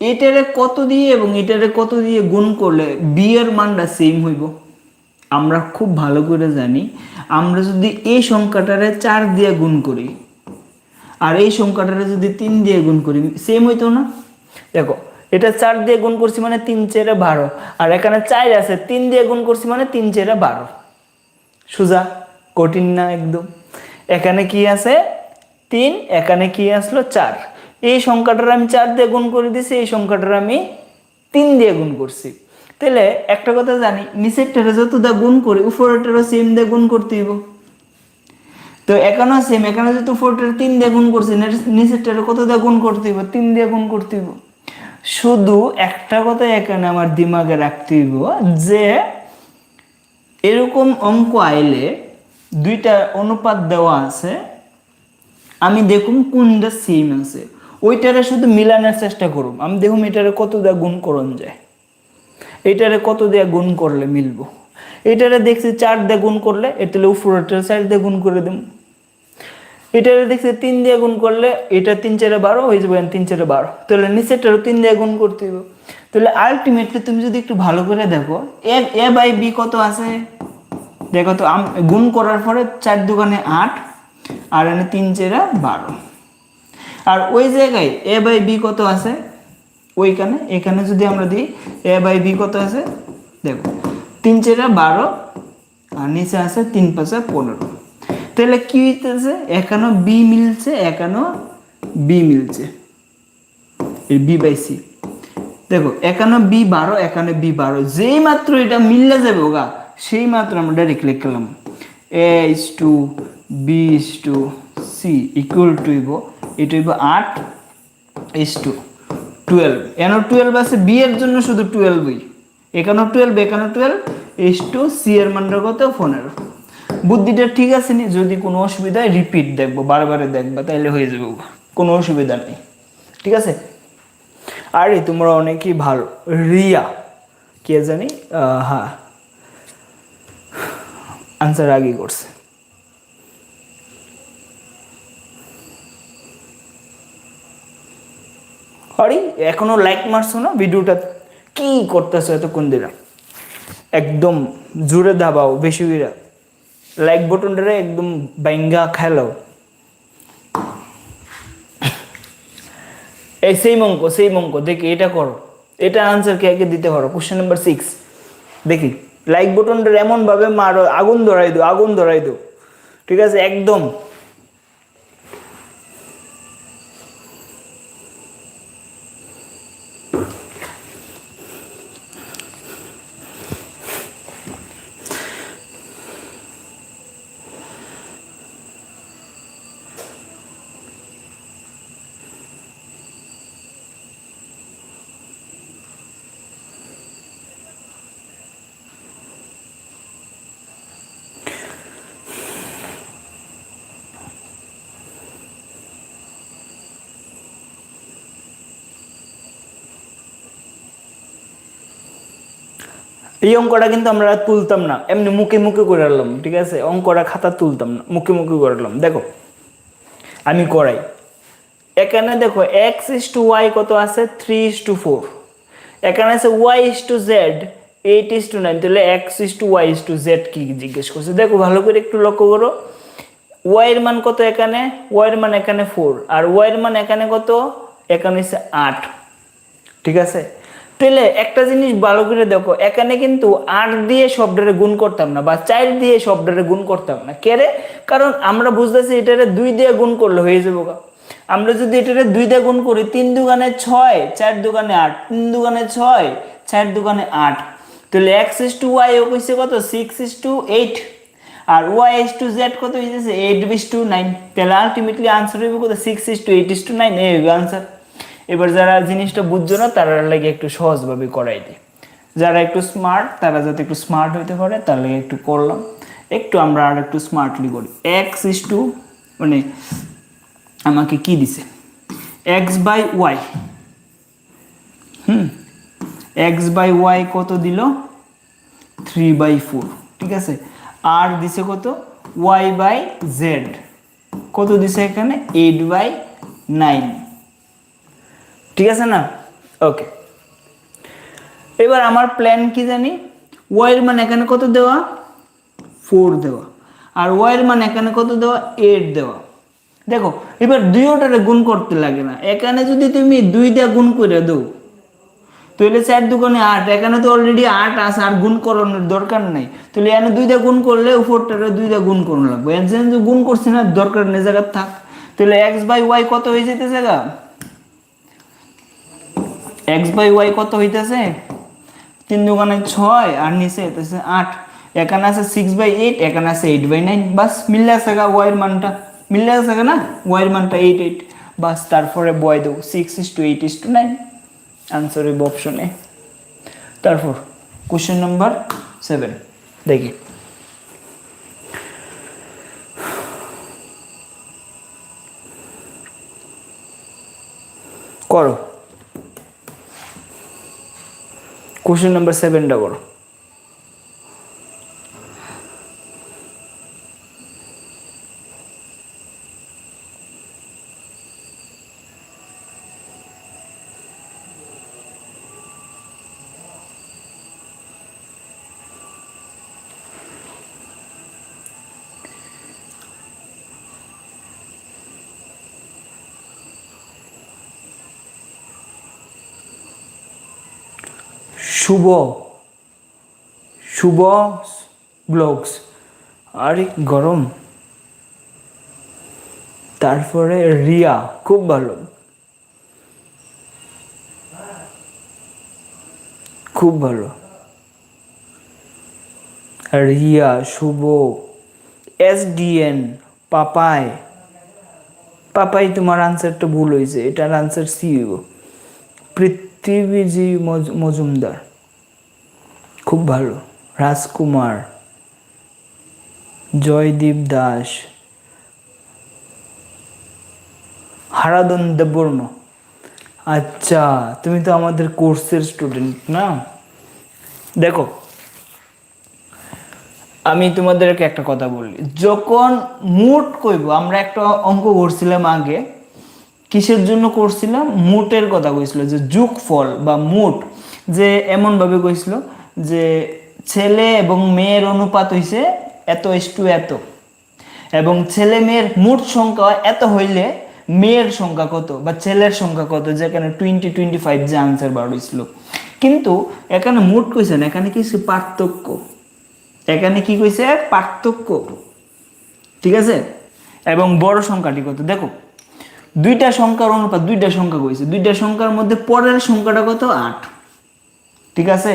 S1: এটারে কত দিয়ে এবং এটারে কত দিয়ে গুণ করলে বি এর মানটা সেম হইব? আমরা খুব ভালো করে জানি, আমরা যদি এই সংখ্যাটারে 4 দিয়ে গুণ করি আর এই সংখ্যাটারে যদি 3 দিয়ে গুণ করি, সেম হইতো না? দেখো এটা 4 দিয়ে গুণ করছি মানে 3 × 4 = 12, আর এখানে 4 আছে 3 দিয়ে গুণ করছি মানে 3 × 4 = 12। সোজা, কঠিন না একদম। এখানে কি আছে 3, এখানে কি আসলো 4। এই সংখ্যাটার আমি 4 দিয়ে গুণ করে দিছি, এই সংখ্যাটার আমি 3 দিয়ে গুণ করছি। তাহলে একটা কথা জানি, নিচেরটারে যত দা গুণ করি উপরেরটারও সেম দিয়ে গুণ করতে হইব। তো এখানেও সেম, এখানে যেহেতু উপরেরটারে 3 দিয়ে গুণ করছি, নিচেরটারে কত দিয়ে গুণ করতে হইব? 3 দিয়ে গুণ করতে হইব। শুধু একটা কথা এখানে আমার দিমাগে রাখতে হইব যে এরকম অঙ্ক আইলে দুইটা অনুপাত দেওয়া আছে, আমি দেখুন কোনটা সেম আছে, ওইটারে শুধু মিলানোর চেষ্টা করুম। আমি দেখুন এটারে কত দিয়ে গুণ করন যায়, এটারে কত দিয়ে গুণ করলে মিলবো। এটারে দেখছি 4 দিয়ে গুণ করলে, এটালে উপরেরটা 4 দিয়ে গুণ করে দেব। এটারে দেখছি 3 দিয়ে গুণ করলে, এটা 3 × 4 = 12 হয়ে যাবে, 3 × 4 = 12। তাহলে নিচেরটারও 3 দিয়ে গুণ করতে হবে। তাহলে আলটিমেটলি তুমি যদি একটু ভালো করে দেখো a/b কত আছে, দেখো তো গুণ করার পরে 4 × 2 = 8 আর এখানে 3 × 4 = 12। আর ওই জায়গায় a/b কত আছে ওইখানে, এখানে যদি আমরা দিই a/b কত আছে, দেখো 3 × 4 = 12 আর নিচে আছে 3 × 5 = 15। তাহলে কি হইতেছে, এখানেও বি মিলছে, এখানেও বি মিলছে, এই b/c। দেখো এখানে b12, এখানে b12, যেই মাত্র এটা মিললে যাবে ওগা সেই মাত্র আমরা ডাইরেক্ট লিখলাম a/b/c = এটা হইব 8:12। এখানে 12 আছে, বি এর জন্য শুধু 12ই, এখানেও 12, এখানেও 12, c এর মানটা কত 15। বুদ্ধিটা ঠিক আছে নি? যদি কোনো অসুবিধা হয় রিপিট দেখবো, বারবারে দেখবা, তাইলে হয়ে যাবে, কোনো অসুবিধা নেই, ঠিক আছে? আরে তোমরা অনেকেই ভালো। রিয়া কে জানি, হ্যাঁ আনসার আগে করছে। আরে এখনো লাইক মারছো না ভিডিওটা, কি করতেছো এতক্ষণ ধরে? একদম জোরে দাবাও, বেশি করে লাইক বটনটারে একদম বাইঙ্গা খেলো। এই সেই অঙ্ক দেখি, এটা করো, এটা আনসার কে আগে দিতে পারো। কোশ্চেন নাম্বার 6 দেখি। লাইক বটনটা এমন ভাবে মারো, আগুন ধরাই দাও, আগুন ধরাই দাও, ঠিক আছে একদম। এই অঙ্কটা কিন্তু আমরা তুলতাম না, এমনি মুখে মুখে করে আনলাম, ঠিক আছে, অঙ্কটা খাতা তুলতাম না, মুখে মুখে করে আনলাম। দেখো আমি করাই, এখানে দেখো x/y কত আছে 3:4, এখানে আছে y/z 8:9, তাহলে x/y/z কি জিজ্ঞেস করছে। দেখো ভালো করে একটু লক্ষ্য করো, y এর মান কত এখানে, y এর মান এখানে 4 আর y এর মান এখানে কত, এখানে হচ্ছে 8, ঠিক আছে। তাহলে একটা জিনিস ভালো করে দেখো, এখানে কিন্তু 8 দিয়ে শব্দরে গুণ করতাম না, বা 4 দিয়ে শব্দরে গুণ করতাম না, কেরে? কারণ আমরা বুঝতেছি এটারে 2 দিয়ে গুণ করলে হয়ে যাবো। আমরা যদি এটারে 2 দিয়ে গুণ করি, 3 দুগুণে 6, 4 দুগুণে 8, 3 দুগুণে 6, 4 দুগুণে 8, তাহলে x/y হইছে কত 6:8 আর y/z কত হইছে 8:9, তাহলে আলটিমেটলি आंसर হইব কত 6:8:9, এই হইব आंसर। এবার যারা জিনিসটা বুঝছো না তারা লাগে একটু সহজভাবে করাই দিই, যারা একটু স্মার্ট তারা যাতে একটু স্মার্ট হইতে পারে তার লাগে একটু করলাম। একটু আমরা আর একটু স্মার্টলি করি। মানে আমাকে কি দিছে x/y, x/y কত দিল 3/4, ঠিক আছে। আর দিছে কত y/z কত দিছে এখানে 8/9, ঠিক আছে না? ওকে, এবার আমার প্ল্যান কি জানি, y এর মান এখানে কত দেওয়া 4 দেওয়া আর y এর মান এখানে কত দেওয়া 8 দেওয়া। দেখো এবার দুইটারে গুণ করতে লাগে না, এখানে যদি তুমি 2 দিয়ে গুণ করে দাও তাহলে 4 দুগুণে 8, এখানে তো অলরেডি 8 আছে, আর গুণ করানোর দরকার নাই। তাহলে এখানে 2 দিয়ে গুণ করলে উপরটারে 2 দিয়ে গুণ করতে লাগবে, এর জন্য গুণ করছি না, দরকার নেই, জায়গা থাক। তাহলে x/y কত হয়ে যেতেছে গা, x/y কত হইতেছে 3 দুগুণে 6 আর নিচে হইতেছে 8, এখানে আছে 6/8, এখানে আছে 8/9, বাস মিলে আছে গা, y এর মানটা মিলে আছে না, y এর মানটা 8 বাস। তারপরে বয় দাও 6:8:9, आंसर है ऑप्शन ए। তারপর क्वेश्चन नंबर 7 দেখি, করো क्वेश्चन नंबर 7 টা করো। শুভ শুভ ব্লগস, আরে গরম। তারপরে রিয়া, খুব ভালো, খুব ভালো, রিয়া, শুভ, SDN, পাপাই, পাপাই তোমার আনসারটা ভুল হয়েছে, এটার আনসার সি হইব। পৃথ্বীজি মজুমদার, খুব ভালো, রাজকুমার, জয়দীপ দাস, হারাদন দেববর্ণ। আচ্ছা তুমি তো আমাদের কোর্সের স্টুডেন্ট না। দেখো আমি তোমাদেরকে একটা কথা বলি, যখন মোট কইব, আমরা একটা অঙ্ক করছিলাম আগে, কিসের জন্য করছিলাম, মোটের কথা কইছিল, যে যোগফল বা মোট, যে এমন ভাবে কইছিল যে ছেলে এবং মেয়ের অনুপাত হইছে এত ইস টু এত, এবং ছেলে মেয়ের মোট সংখ্যা এত হইলে মেয়ের সংখ্যা কত বা ছেলের সংখ্যা কত, যেখানে 20-25 যে আনসার বার হয়েছিল। কিন্তু এখানে মোট কইছে না, এখানে কি পার্থক্য, এখানে কি কইছে পার্থক্য, ঠিক আছে। এবং বড় সংখ্যাটি কত দেখো, দুইটা সংখ্যার অনুপাত, দুইটা সংখ্যা কইছে, দুইটা সংখ্যার মধ্যে পরের সংখ্যাটা কত 8, ঠিক আছে,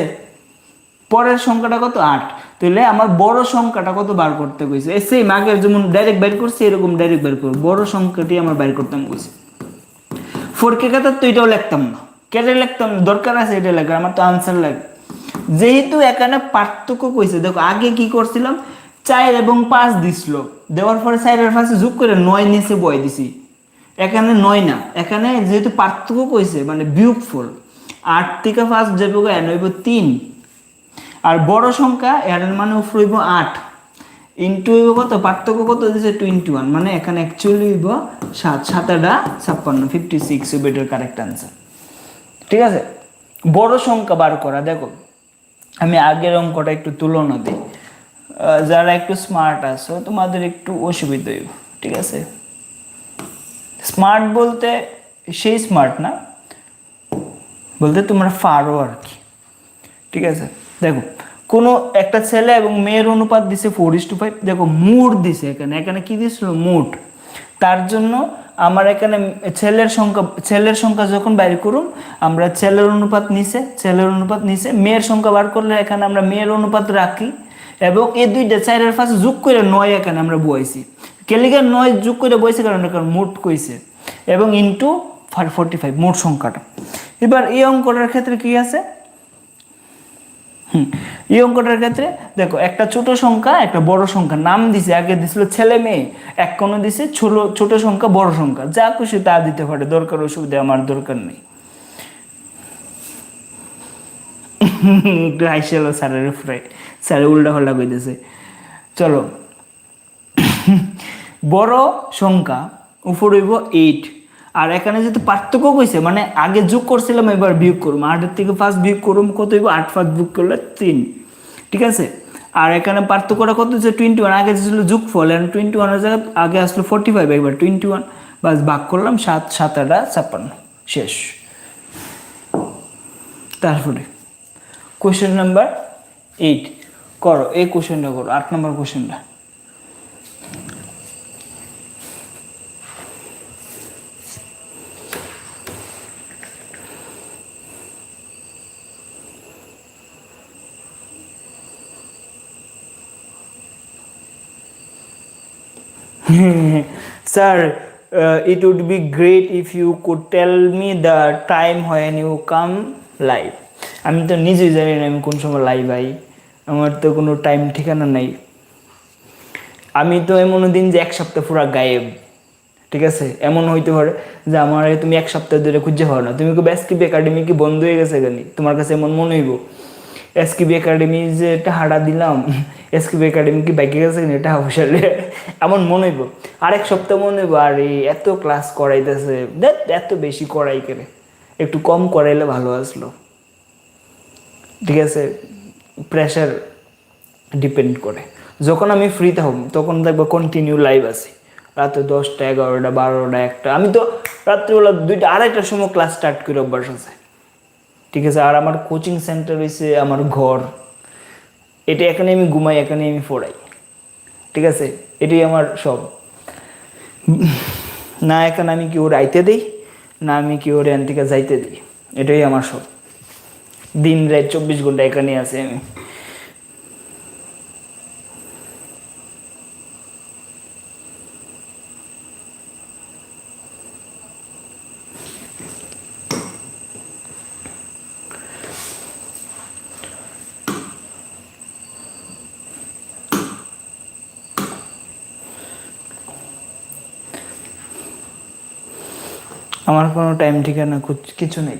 S1: পরের সংখ্যাটা কত 8, তাহলে আমার বড় সংখ্যাটা কত বার করতে কইছে, সেম আগের যেমন ডাইরেক্ট বের করছি এরকম ডাইরেক্ট বের করব, বড় সংখ্যাটি আমার বের করতাম কইছে। 4 কে কাটার তো এটাও লিখতাম না, কেটে লিখতাম দরকার আছে এটা লেখার, আমার তো আনসার লাগে। যেহেতু এখানে পার্থক্য কইছে, দেখো আগে কি করছিলাম 4 এবং 5 দিছিল, দেওয়ার পরে 4 এর পাশে যোগ করে 9 নিচে বয় দিছি, এখানে 9 না, এখানে যেহেতু পার্থক্য কইছে মানে বিয়োগফল, 8 থেকে 5 যাবে এন হইব 3, আর বড় সংখ্যা এর মানে উপর হইব 8 ইন্টু হইব কত, পার্থক্য কত দিছে 21, মানে এখানে অ্যাকচুয়ালি হইব 7, 7 56, 56 হইব এটার কারেক্ট আনসার, ঠিক আছে। বড় সংখ্যা বার করা, দেখো আমি আগের অঙ্কটা একটু তুলনা দিই, যারা একটু স্মার্ট আছো তোমাদের একটু অসুবিধা হইব, ঠিক আছে। স্মার্ট বলতে সেই স্মার্ট না, বলতে তোমরা পারো আর কি, ঠিক আছে। দেখো কোনো একটা ছেলে এবং মেয়ের অনুপাত দিছে 4:5, দেখো মোট দিছে, এখানে এখানে কি দিছিল মোট, তার জন্য আমার এখানে ছেলের সংখ্যা যখন বাইর করুম আমরা ছেলের অনুপাত নিচে, মেয়ের সংখ্যা বার করলে এখানে আমরা মেয়ের অনুপাত রাখি, এবং এই দুইটা 4 এর পাশে যোগ করে 9 এখানে আমরা বইছি, কেলিগা 9 যোগ করে বইছি কারণ এখানে মোট কইছে, এবং ইনটু 45 মোট সংখ্যাটা। এবার এই অঙ্কটার ক্ষেত্রে কি আছে, এই অঙ্কটার ক্ষেত্রে দেখো একটা ছোট সংখ্যা একটা বড় সংখ্যা নাম দিছে, আগে দিছিল ছেলে মেয়ে, এক কোণ দিছে ছোট সংখ্যা বড় সংখ্যা, যা খুশি তা দিতে পারে, দরকার অসুবিধা আমার দরকার নেই। একটু হাইসেল স্যারের উপরে, স্যারে উল্টা পাল্টা কইতেছে। চলো বড় সংখ্যা উপর হইব 8, আর এখানে যেহেতু পার্থক্য কইছে মানে আগে যোগ করছিলাম এবার বিয়োগ করুম, 8 থেকে 5 বিয়োগ করুম কত হইব, 8 5 বিয়োগ করলে 3, ঠিক আছে। আর এখানে পার্থক্যটা কত হচ্ছে 21, আগে ছিল যোগফল, এন্ড 21 এর জায়গায় আগে আসলো 45, একবার 21 বাস ভাগ করলাম 7, 7 56 শেষ। তারপরে কোশ্চেন নাম্বার 8 করো, এই কোশ্চেনটা করো, 8 নম্বর কোশ্চেনটা। Sir, it would be great if you could tell me the time when you come live. আমি তো নিজেই জানি না আমি কোন সময় লাইভ আই, আমার তো কোনো টাইম ঠিকানা নাই। আমি তো এমন দিন যে 1 সপ্তাহ পুরা গায়েব, ঠিক আছে। এমন হইতে পারে যে আমার তুমি 1 সপ্তাহ ধরে খুঁজে পাও না, তুমি এসকিবি একাডেমি কি বন্ধ হয়ে গেছে কেন, তোমার কাছে এমন মনে হইব এসকিবি একাডেমি যে এটা হাড়া দিলাম, এসকিবি একাডেমি কি বাইকে গেছে কিনা এটা অবসরে এমন মনে হইব। আরেক সপ্তাহ মনে হইব আরে এত ক্লাস করাইতেছে, এত বেশি করাই কেনে, একটু কম করাইলে ভালো আসলো, ঠিক আছে। প্রেশার ডিপেন্ড করে, যখন আমি ফ্রি থাকব তখন দেখবো কন্টিনিউ লাইভ আছি, রাতে 10টা 11টা 12টা 1টা, আমি তো রাত্রিবেলা 2টা 2:30টার সময় ক্লাস স্টার্ট করে অভ্যাস আছে, ঠিক আছে। আর আমার কোচিং সেন্টার হয়েছে আমার ঘর, এটা এখানে আমি ঘুমাই, এখানে আমি পড়াই, ঠিক আছে। এটাই আমার সব, না এখানে আমি কি ওর আইতে দিই, না আমি কি ওর এখান থেকে যাইতে দিই, এটাই আমার সব, দিন রাত 24 ঘন্টা এখানে আছে আমি। আমার কোনো টাইম ঠিকানা কিছু নেই।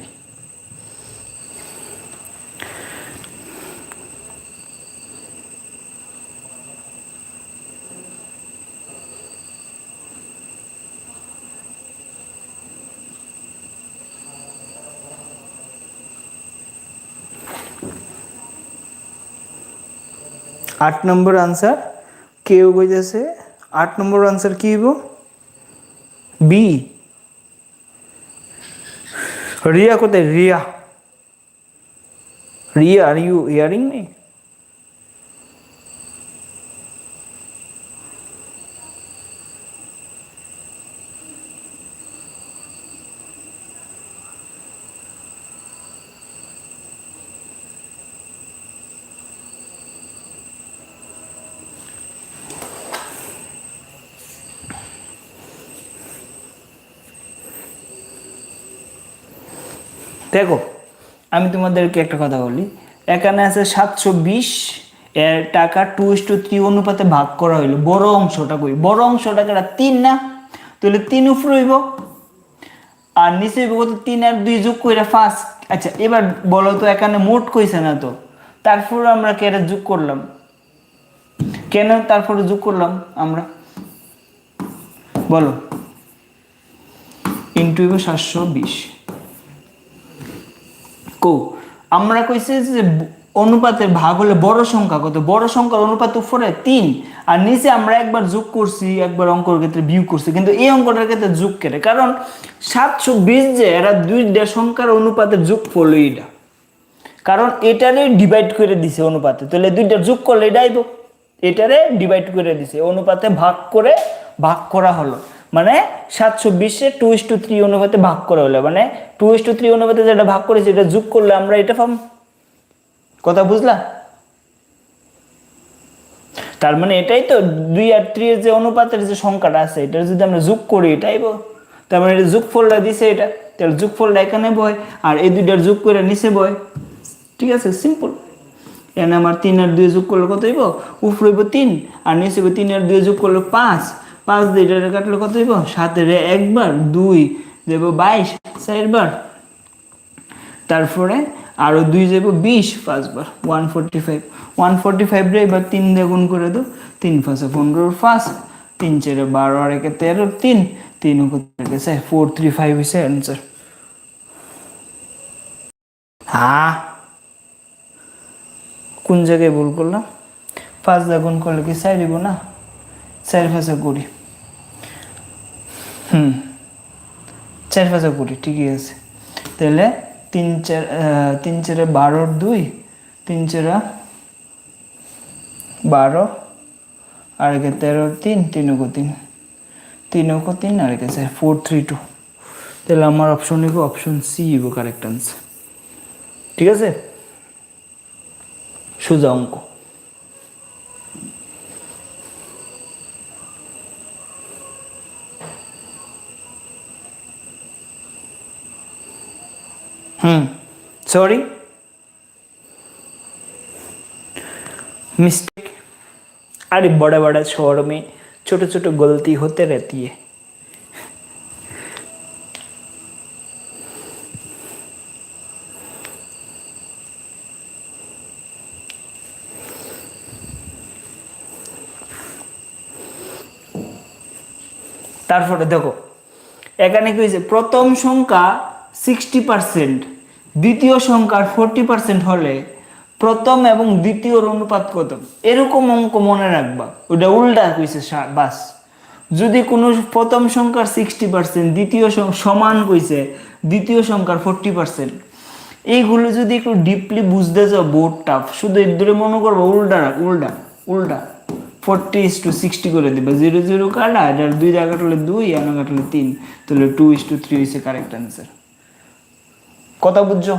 S1: 8 নম্বর আনসার কেউ কইতেছে 8 নম্বর আনসার কি হইব বি রিয়া কোথায় Riya Riya are you hearing me দেখো আমি তোমাদেরকে একটা কথা বলি এখানে আছে 720 এর টাকা 2:3 অনুপাতে ভাগ করা হইলো বড় অংশটা কই বড় অংশটা কেটা 3 না তাহলে 3 উপরে হইব আর নিচে হইব কত 3 আর 2 যোগ কইরা 5 আচ্ছা এবার বলো তো এখানে মোট কইছে না তো তারপর আমরা কেটে যোগ করলাম কেন তারপরে যোগ করলাম আমরা বলো ইনটু 720 কো আমরা কইছে যে অনুপাতের ভাগ হলে বড় সংখ্যা কত বড় সংখ্যার অনুপাত উপরে 3 আর নিচে আমরা একবার যোগ করছি একবার অঙ্কের ক্ষেত্রে বিয়োগ করছি কিন্তু এই অঙ্কটার ক্ষেত্রে যোগ করে কারণ 720 যে এরা দুইটা সংখ্যার অনুপাতের যোগফল এইটা কারণ এটারে ডিভাইড করে দিছে অনুপাতে তাহলে দুইটা যোগ করলে এটা আইব এটারে ডিভাইড করে দিছে অনুপাতে ভাগ করা হলো মানে 720 এ 2:3 অনুপাতে ভাগ করা হলো মানে 2:3 অনুপাতে যেটা ভাগ করেছে এটা যোগ করলে আমরা এটা পাবো কথা বুঝলা তার মানে এটাই তো 2 আর 3 এর যে অনুপাতের যে সংখ্যাটা আছে এটা যদি আমরা যোগ করি এটাই তার মানে এটা যোগফলটা দিছে এটা তাহলে যোগফলটা এখানে বয় আর এই দুইটার যোগ করে নিচে বয় ঠিক আছে সিম্পল এখানে আমার 3 আর 2 যোগ করলে কত হইব উপরে হইব 3 আর নিচে হইব 3 আর 2 যোগ করলে 5 5 দিয়ে এটা কাটলে কত হইব 7 এর একবার 2 দেব 22 চারবার তারপরে আরো 2 যাব 20 পাঁচবার 145 145 রে এবার 3 দিয়ে গুণ করে দাও 3 5 15 5 3 4 12 আর 1 13 3 3 কত গেছে 435 হইছে आंसर হ্যাঁ কোন জায়গায় ভুল করলাম 5 দিয়ে গুণ করলে কি 4 দিব না 4 5 20 4 5 20 ঠিকই আছে তাহলে 3 4 12 2 3 4 12 আর 13 3 3 को 3 3 को 3 আর 432 তাহলে আমার অপশন নিব অপশন সি হইব কারেক্ট आंसर ঠিক আছে সোজা অঙ্ক सॉरी मिस्टेक अरे बड़ा बड़ा शहर में छोटे छोटे गलती होते रहती है তারপরে দেখো এখানে কি হইছে প্রথম সংখ্যা 60% দ্বিতীয় সংখ্যার 40% হলে প্রথম এবং দ্বিতীয়র অনুপাত কত এরকম অঙ্ক মনে রাখবা ওটা উল্টা কইছে বাস যদি কোনো প্রথম সংখ্যার 60% দ্বিতীয় সমান কইছে দ্বিতীয় সংখ্যার 40% এইগুলো যদি একটু ডিপলি বুঝতে যাও বোর্ড টাফ শুধু এর ধরে মনে করবা উল্টা 40:60 করে দিবা 0 0 কাটা আর 2 জায়গা কাটলে 2 আর না কাটলে 3 তাহলে 2:3 হইছে কারেক্ট आंसर কথা বুঝছো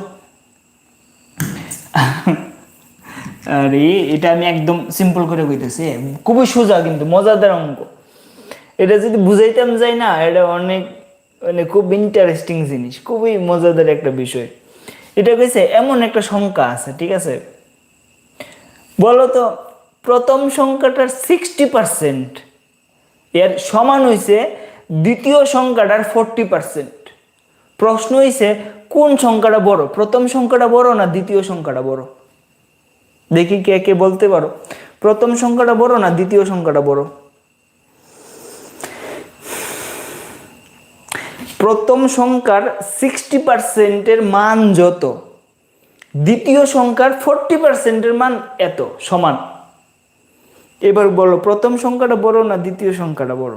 S1: আরে এটা আমি একদম সিম্পল করে কইতেছি খুবই সোজা কিন্তু মজাদার অঙ্ক এটা যদি বুঝাইতাম যাই না এটা অনেক মানে খুব ইন্টারেস্টিং জিনিস খুবই মজাদার একটা বিষয় এটা কইছে এমন একটা সংখ্যা আছে ঠিক আছে বলো তো প্রথম সংখ্যাটার 60% এর সমান হইছে দ্বিতীয় সংখ্যাটার 40% প্রশ্ন হইছে কোন সংখ্যাটা বড় প্রথম সংখ্যাটা বড় না দ্বিতীয় সংখ্যাটা বড় দেখি কে কে বলতে পারো প্রথম সংখ্যাটা বড় না দ্বিতীয় সংখ্যাটা বড় প্রথম সংখ্যার 60% এর মান যত দ্বিতীয় সংখ্যার 40% এর মান এত সমান এবার বলো প্রথম সংখ্যাটা বড় না দ্বিতীয় সংখ্যাটা বড়?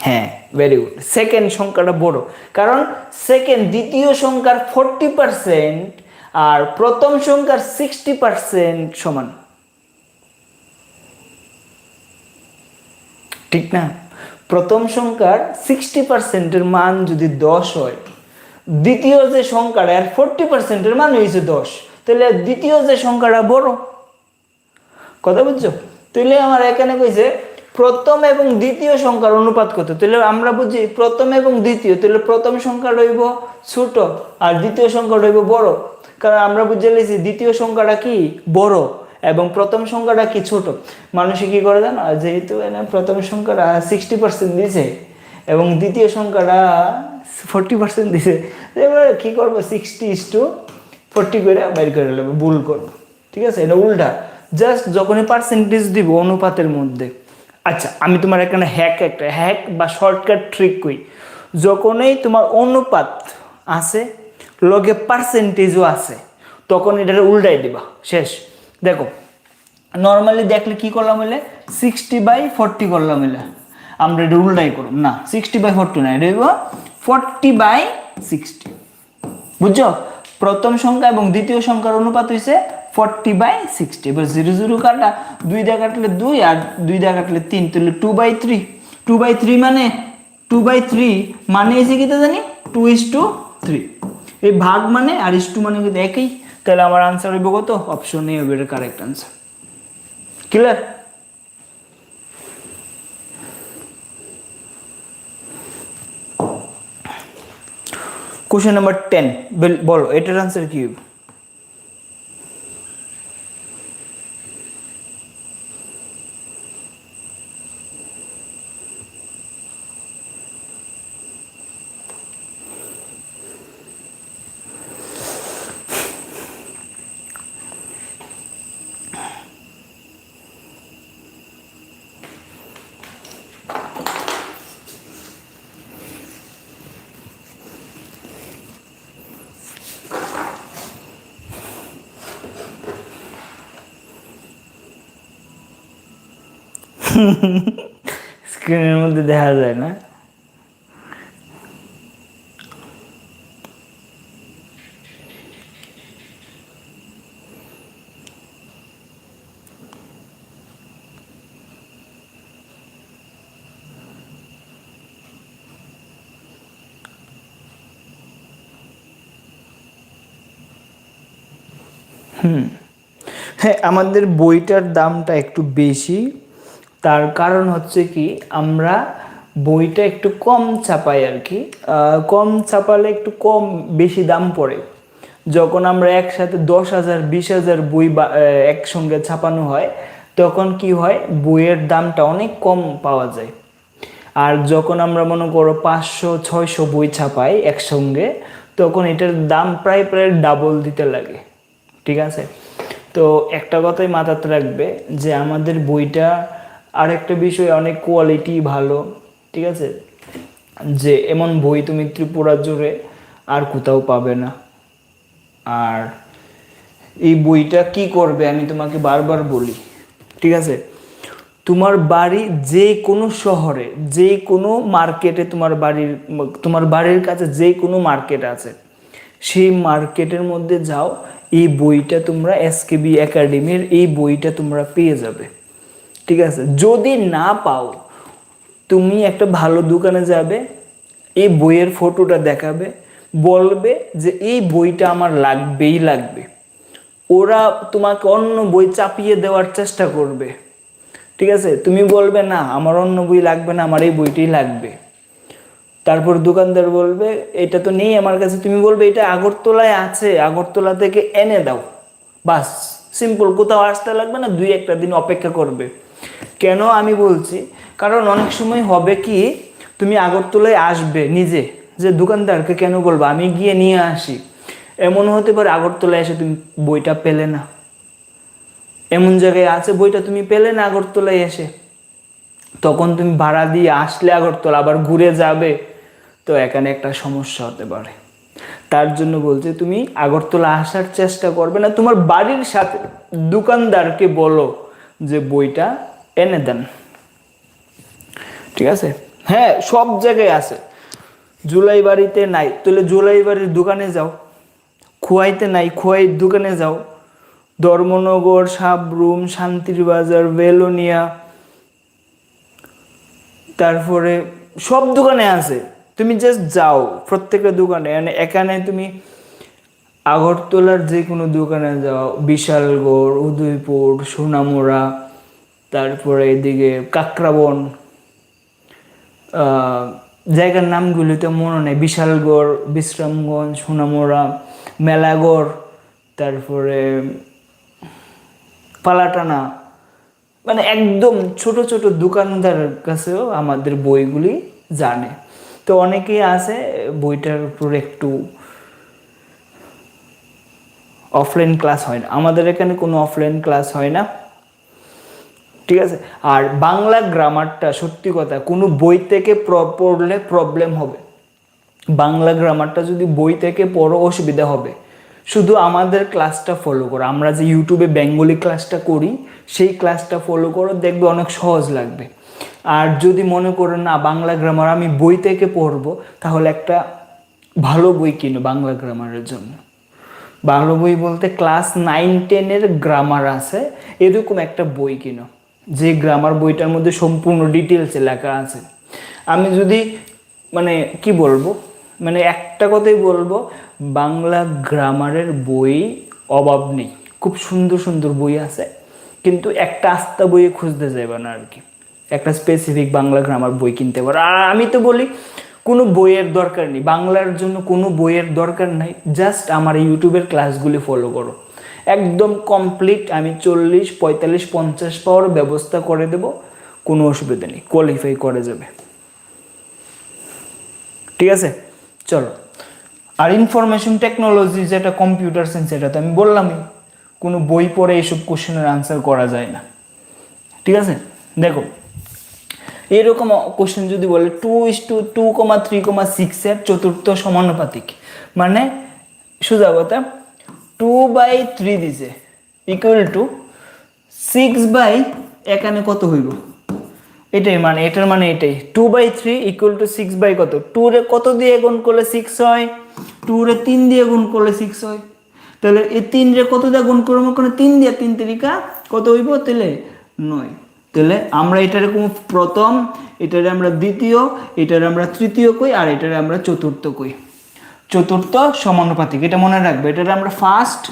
S1: হ্যাঁ, ভেরি গুড, সেকেন্ড সংখ্যাটা বড়। কারণ সেকেন্ড দ্বিতীয় সংখ্যার 40% আর প্রথম সংখ্যার 60% সমান, ঠিক না? প্রথম সংখ্যার 60%-এর মান যদি 10 হয়, দ্বিতীয় যে সংখ্যাটা এর 40%-এর মান হয়েছে 10, তাহলে দ্বিতীয় যে সংখ্যাটা বড়। কথা বুঝছো? তাহলে আমার এখানে কইছে প্রথম এবং দ্বিতীয় সংখ্যার অনুপাত কত, তাহলে আমরা বুঝি প্রথম এবং দ্বিতীয়, তাহলে প্রথম সংখ্যা রইব ছোট আর দ্বিতীয় সংখ্যা রইব বড়। কারণ আমরা বুঝে নিয়েছি দ্বিতীয় সংখ্যাটা কি বড় এবং প্রথম সংখ্যাটা কি ছোট। মানুষে কি করে জানো, যেহেতু প্রথম সংখ্যাটা 60% দিছে এবং দ্বিতীয় সংখ্যাটা 40% দিছে, এবার কি করবো 60:40 করে বের করে নেবো, ভুল করবো। ঠিক আছে, এটা উল্টা, জাস্ট যখনই পার্সেন্টেজ দিব অনুপাতের মধ্যে। আচ্ছা, আমি তোমার এখানে একটা হ্যাক বা শর্টকাট ট্রিক কই। যখনই তোমার অনুপাত আছে লগে পার্সেন্টেজও আছে, তখন এটা উল্টাই দিবা, শেষ। দেখো নর্মালি দেখলে কি করলাম হলে 60/40 করলাম হলে, আমরা এটা উল্টাই করব না, 60/40 না, এটা 40/60। বুঝছো? প্রথম সংখ্যা এবং দ্বিতীয় সংখ্যার অনুপাত হইছে 40/60। এবার 0 0 কাটা, 2 দিয়ে কাটলে 2 আর 2 দিয়ে কাটলে 3, তাহলে 2/3। 2/3 মানে 2/3 মানে এসে কি জানি 2:3। এই ভাগ মানে আর ইস টু মানে কিন্তু একই, তাহলে আমার আনসার হইব কত? অপশন এ হবে correct answer. Clear? Question number 10, বলো এটার আনসার কি হবে? স্ক্রিনের মধ্যে দেখা যায় না? হ্যাঁ, আমাদের বইটার দামটা একটু বেশি, তার কারণ হচ্ছে কি আমরা বইটা একটু কম ছাপাই আর কি। কম ছাপালে একটু বেশি দাম পড়ে। যখন আমরা একসাথে 10,000 20,000 বই একসঙ্গে ছাপানো হয়, তখন কি হয় বইয়ের দামটা অনেক কম পাওয়া যায়। আর যখন আমরা মনে করো 500-600 বই ছাপাই একসঙ্গে, তখন এটার দাম প্রায় ডাবল দিতে লাগে। ঠিক আছে, তো একটা কথাই মাথাতে রাখবে যে আমাদের বইটা আরেকটা বিষয় অনেক কোয়ালিটি ভালো। ঠিক আছে, যে এমন বই তুমি ত্রিপুরা জুড়ে আর কোথাও পাবে না। আর এই বইটা কি করবে আমি তোমাকে বারবার বলি, ঠিক আছে, তোমার বাড়ি যে কোনো শহরে যে কোনো মার্কেটে, তোমার বাড়ির কাছে যে কোনো মার্কেট আছে, সেই মার্কেটের মধ্যে যাও, এই বইটা তোমরা এসকেবি একাডেমির এই বইটা তোমরা পেয়ে যাবে। ঠিক আছে, যদি না পাও তুমি একটা ভালো দোকানে যাবে, এই বইয়ের ফটোটা দেখাবে, বলবে যে এই বইটা আমার লাগবেই লাগবে। ওরা তোমাকে অন্য বই চাপিয়ে দেওয়ার চেষ্টা করবে। ঠিক আছে, তুমি বলবে না আমার অন্য বই লাগবে না, আমার এই বইটাই লাগবে। তারপর দোকানদার বলবে এটা তো নেই আমার কাছে, তুমি বলবে এটা আগরতলায় আছে, আগরতলা থেকে এনে দাও। বাস, সিম্পল, কোথাও আসতে লাগবে না, 2-1 দিন অপেক্ষা করবে। কেন আমি বলছি, কারণ অনেক সময় হবে কি তুমি আগরতলায় আসবে নিজে, যে দোকানদারকে কেন বলবো আমি গিয়ে নিয়ে আসি, এমন হতে পারে আগরতলায় এসে তুমি বইটা পেলে না, এমন জায়গায় আছে বইটা তুমি পেলে না আগরতলায় এসে, তখন তুমি ভাড়া দিয়ে আসলে আগরতলা আবার ঘুরে যাবে, তো এখানে একটা সমস্যা হতে পারে। তার জন্য বলছে তুমি আগরতলা আসার চেষ্টা করবে না, তোমার বাড়ির সাথে দোকানদারকে বলো যে বইটা এনে দেন। ঠিক আছে, হ্যাঁ সব জায়গায় আছে, জুলাই বাড়িতে নাই তাহলে জুলাই বাড়ির দোকানে যাও, খোয়াইতে নাই খোয়াইয়ের দোকানে যাও, ধর্মনগর, সাবরুম, শান্তির বাজার, বেলোনিয়া, তারপরে সব দোকানে আছে, তুমি জাস্ট যাও প্রত্যেকটা দোকানে। এখানে তুমি আগরতলার যে কোনো দোকানে যাও, বিশালগড়, উদয়পুর, সোনামুড়া, তারপরে এদিকে কাকরাবন, জায়গার নামগুলি তো মনে নেই, বিশালগড়, বিশ্রামগঞ্জ, সোনামুড়া, মেলাগড়, তারপরে পালাটানা, মানে একদম ছোট ছোট দোকানদারের কাছেও আমাদের বইগুলি জানে। তো অনেকেই আছে বইটার উপর একটু অফলাইন ক্লাস হয় না, আমাদের এখানে কোনো অফলাইন ক্লাস হয় না। ঠিক আছে, আর বাংলা গ্রামারটা সত্যি কথা কোনো বই থেকে পড়লে প্রবলেম হবে, বাংলা গ্রামারটা যদি বই থেকে পড়ো অসুবিধা হবে। শুধু আমাদের ক্লাসটা ফলো করো, আমরা যে ইউটিউবে বেঙ্গলি ক্লাসটা করি সেই ক্লাসটা ফলো করো, দেখবে অনেক সহজ লাগবে। আর যদি মনে করো না বাংলা গ্রামার আমি বই থেকে পড়বো, তাহলে একটা ভালো বই কিনো বাংলা গ্রামারের জন্য। ভালো বই বলতে ক্লাস 9-10 গ্রামার আছে এরকম একটা বই কিনো, যে গ্রামার বইটার মধ্যে সম্পূর্ণ ডিটেলসে লেখা আছে। আমি যদি মানে কি বলবো, মানে একটা কথাই বলবো, বাংলা গ্রামারের বই অভাব নেই, খুব সুন্দর সুন্দর বই আছে, কিন্তু একটা আস্তা বইয়ে খুঁজতে যাবে না আর কি, একটা স্পেসিফিক বাংলা গ্রামার বই কিনতে পারো। আর আমি তো বলি কোনো বইয়ের দরকার নেই, বাংলার জন্য কোনো বইয়ের দরকার নাই, জাস্ট আমার ইউটিউবের ক্লাসগুলি ফলো করো, একদম কমপ্লিট। আমি 40, 45, 50 পাওয়ার ব্যবস্থা করে দেব, কোনো অসুবিধা নেই, কোয়ালিফাই করে যাবে। ঠিক আছে, চলো। আর ইনফরমেশন টেকনোলজি যেটা কম্পিউটার সায়েন্স, এটা তো আমি বললামই, কোনো বই পড়ে এইসব কোশ্চেনের আনসার করা যায় না। ঠিক আছে, দেখো এরকম কোশ্চেন যদি বলে 2:2,3,6 এর চতুর্থ সমানুপাতিক, মানে সোজা কথা 2/3 দিছে ইকুয়াল টু 6 এখানে কত হইব, এটাই মানে এটার মানে এটাই 2/3 ইকুয়াল টু 6 কত, 2 রে কত দিয়ে গুণ করলে 6 হয়, 2 রে 3 দিয়ে গুণ করলে 6 হয়, তাহলে এই 3 রে কত দিয়ে গুণ করবো, মানে 3 দিয়ে 3 তিরিকা কত হইব, তাহলে 9। তাহলে আমরা এটার প্রথম, এটারে আমরা দ্বিতীয়, এটারে আমরা তৃতীয় কই, আর এটারে আমরা চতুর্থ কই, চতুর্থ সমানুপাতিক, এটা মনে রাখবে। এটারে আমরা ফার্স্ট,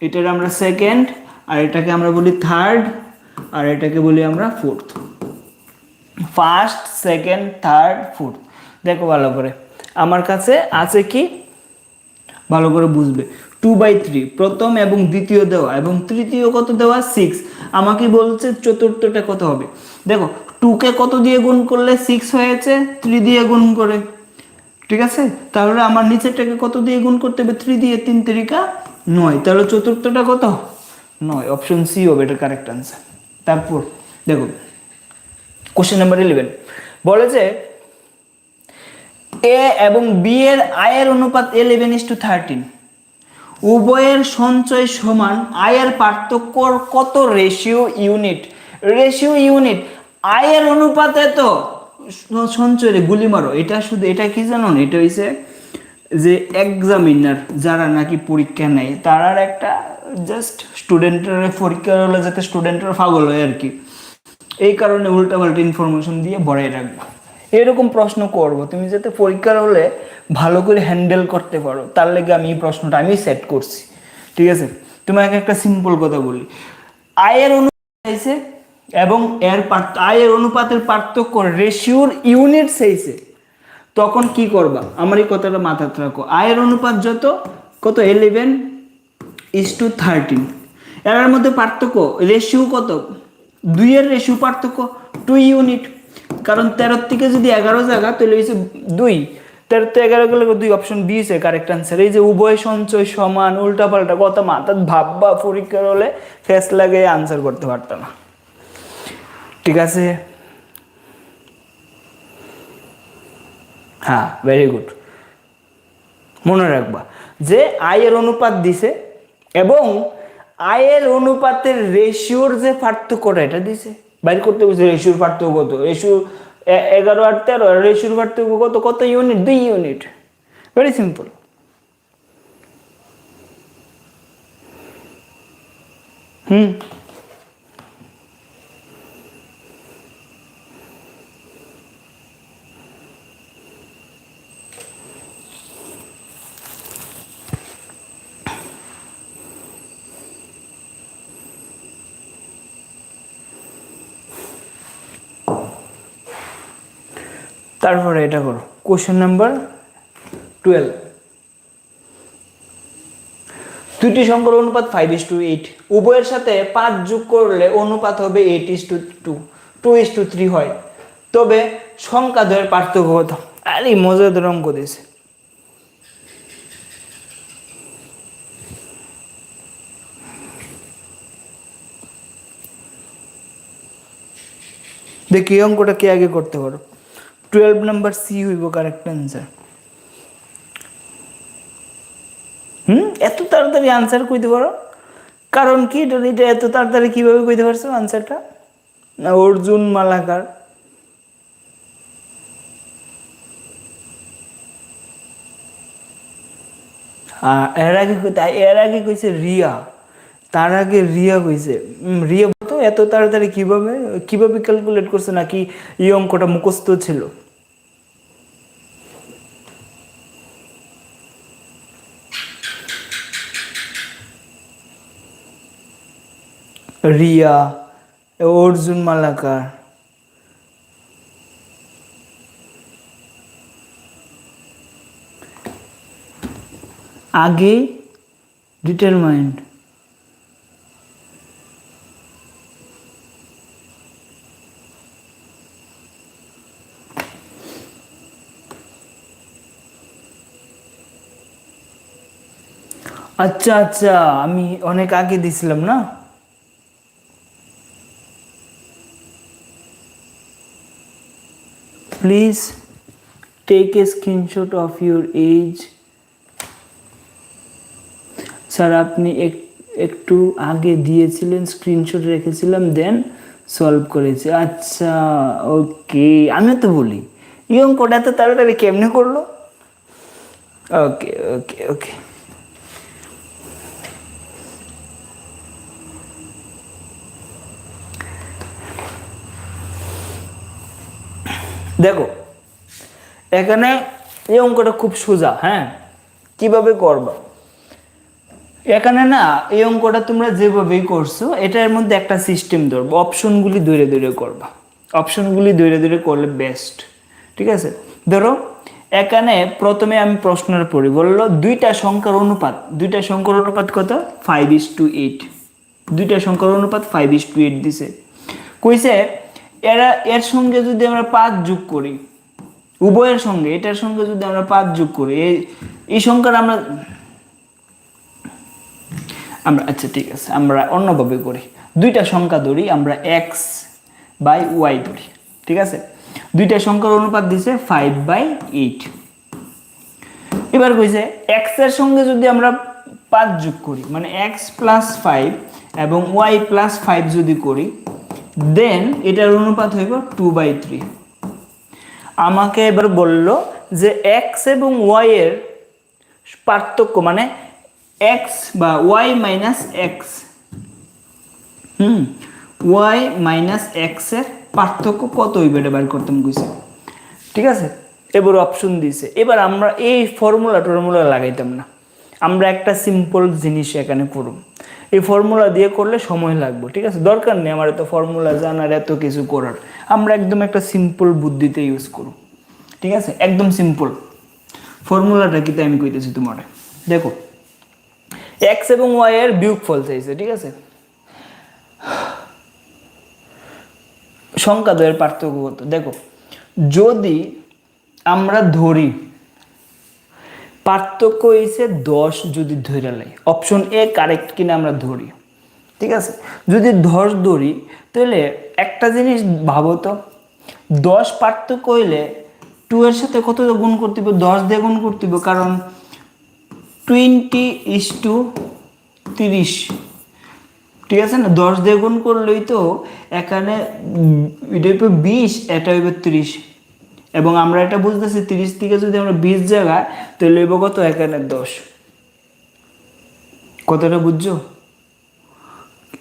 S1: এটারে আমরা সেকেন্ড, আর এটাকে আমরা বলি থার্ড, আর এটাকে বলি আমরা fourth. First, second, third, fourth. দেখো ভালো করে, আমার কাছে আছে কি, ভালো করে বুঝবে, 2/3 প্রথম এবং দ্বিতীয় দেওয়া, এবং তৃতীয় কত দেওয়া 6। আমাকে বলছে চতুর্থটা কত হবে, দেখো 2 কে কত দিয়ে গুণ করলে 6 হয়েছে, 3 দিয়ে গুণ করে। ঠিক আছে, তাহলে আমার নিচেরটাকে কত দিয়ে গুণ করতে হবে, 3 দিয়ে, 3 তিরিকা 9, তাহলে চতুর্থটা কত 9, অপশন সি হবে এটা কারেক্ট আনসার। তারপর দেখো কোশ্চেন নাম্বার 11 বলে যে এ এবং বি এর আয়ের অনুপাত 11:13, উভয়ের সঞ্চয় সমান, আয়ের পার্থক্য কত রেশিও ইউনিট, রেশিও ইউনিট, আয়ের অনুপাতে তো সঞ্চয়ের গুলি মারো। এটা শুধু এটা কি জানো, এটা হইছে যে এক্সামিনার যারা নাকি পরীক্ষা নেয় তারার একটা জাস্ট স্টুডেন্টের পরীক্ষা হলে যাতে স্টুডেন্টের পাগল হয় আর কি, এই কারণে উল্টাপাল্টা ইনফরমেশন দিয়ে ভরাই রাখবো। এরকম প্রশ্ন করব, তুমি যাতে পরীক্ষার হলে ভালো করে হ্যান্ডেল করতে পারো, তার লেগে আমি এই প্রশ্নটা আমি সেট করছি। ঠিক আছে, তোমাকে একটা সিম্পল কথা বলি, আয়ের অনুপাত এবং আয়ের অনুপাতের পার্থক্য রেশিওর ইউনিট চাইছে, তখন কি করবা, আমার এই কথাটা মাথায় রাখো, আয়ের অনুপাত যত কত 11:13, এর মধ্যে পার্থক্য রেশিও কত, 2 এর রেশিও পার্থক্য 2 ইউনিট, কারণ 13 থেকে যদি 11 জায়গা তাহলে হয়েছে 2, 13 থেকে 11 গেলে 2, অপশন বি আছে কারেক্ট আনসার। এই যে উভয় সঞ্চয় সমান, উল্টাপাল্টা কথা মাথা ভাববা, পরীক্ষার হলে ফেস লাগে আনসার করতে পারতাম না। ঠিক আছে, হ্যাঁ ভেরি গুড, মনে রাখবা যে আয়ের অনুপাত দিছে এবং আয়ের অনুপাতের রেশিওর যে পার্থক্যটা এটা দিছে, বাইর করতে বলছে রেশিওর পার্থক্য কত, রেশিও 11 আর 13, রেশিওর পার্থক্য কত, কত ইউনিট, 2 ইউনিট, ভেরি সিম্পল। তারপরে এটা করো, কোশ্চেন নাম্বার 12। দুটি সংখ্যার অনুপাত 5:8, উভয়ের সাথে 5 যোগ করলে অনুপাত হবে 8:2, 2:3 হয়, তবে সংখ্যা দ্বয়ের পার্থক্য কত? আরে মজাদার অঙ্ক দিয়েছে। দেখি এই অঙ্কটা কে আগে করতে পারো। 12 নাম্বার সি হইব কারেক্ট অ্যান্সার। এত তাড়াতাড়ি আনসার কইতে পারো, কারণ কি এটা এত তাড়াতাড়ি কিভাবে কইতে পারছো আনসারটা? না অর্জুন মালাকার, এর আগে কইছে রিয়া, তার আগে রিয়া কইছে। রিয়া তো এত তাড়াতাড়ি কিভাবে কিভাবে ক্যালকুলেট করছে, নাকি এই অঙ্কটা মুখস্থ ছিল? রিয়া, অর্জুন মালাকার, আগে ডিটারমাইন্ড। আচ্ছা আচ্ছা, আমি অনেক আগে দিছিলাম না। Please take a screenshot of your age. Sir আপনি একটু আগে দিয়েছিলেন, স্ক্রিনশট রেখেছিলাম, দেন সলভ করেছি। আচ্ছা ওকে, আমি তো বলি এই অঙ্কটা এত তাড়াতাড়ি কেমনে করলো? ওকে ওকে ওকে, দেখো এখানে এই অঙ্কটা খুব সোজা। হ্যাঁ, কিভাবে করবা? এখানে না এই অঙ্কটা তোমরা যেভাবেই করছো এটার মধ্যে একটা সিস্টেম ধরবো, অপশনগুলি ধরে ধরে করবা, অপশনগুলি ধরে ধরে করলে বেস্ট। ঠিক আছে, ধরো এখানে প্রথমে আমি প্রশ্নের পড়ি, বললো দুইটা সংখ্যার অনুপাত, দুইটা সংখ্যার অনুপাত কত? 5:8। দুইটা সংখ্যার অনুপাত 5:8 দিছে। কইছে এর সঙ্গে যদি আমরা 5 যোগ করি, উভয়ের সঙ্গে, এটার সঙ্গে যদি আমরা 5 যোগ করি, এই সংখ্যার আমরা আচ্ছা ঠিক আছে, আমরা অন্যভাবে করি, দুইটা সংখ্যা ধরি, আমরা x/y ধরি। ঠিক আছে, দুইটা সংখ্যার অনুপাত দিছে 5/8। এবার কইছে x এর সঙ্গে যদি আমরা 5 যোগ করি, মানে x + 5 এবং y + 5 যদি করি, দেন এটার অনুপাত হইব 2/3। আমাকে এবার বলল যে x এবং y এর পার্থক্য, মানে x বা y - x, y - x এর পার্থক্য কত হইবে এটা বের করতে কইছে। ঠিক আছে, এবার অপশন দিছে। এবার আমরা এই ফর্মুলা লাগাইতাম না, আমরা একটা সিম্পল জিনিস এখানে করব। এই ফর্মুলা দিয়ে করলে সময় লাগবে। ঠিক আছে, দরকার নেই আমার এত ফর্মুলা জানার, এত কিছু করার। আমরা একদম একটা সিম্পল বুদ্ধিতে ইউজ করব। ঠিক আছে, একদম সিম্পল। ফর্মুলাটা কি তাই আমি কইতেছি তোমার, দেখো x এবং y এর বিয়োগফল চাইছে। ঠিক আছে, সংখ্যা দ্বয়ের পার্থক্য কত? দেখো যদি আমরা ধরি পার্থক্য হইছে 10, যদি ধরে লাই, অপশন এ কারেক্ট কিনা আমরা ধরি। ঠিক আছে, যদি 10 ধরি তাহলে একটা জিনিস ভাবো তো, 10 পার্থক্য হইলে 2 এর সাথে কত গুণ করতে হবে? 10 দিয়ে গুণ করতে হবে, কারণ 20:30 ঠিক আছে না, 10 দিয়ে গুণ করলেই তো এখানে এটা হইবে 20, এটা হইবে 30, এবং আমরা এটা বুঝতেছি 30 থেকে যদি আমরা 20 জায়গা তাহলে হইব কত, এখানে 10। কতটা বুঝছো?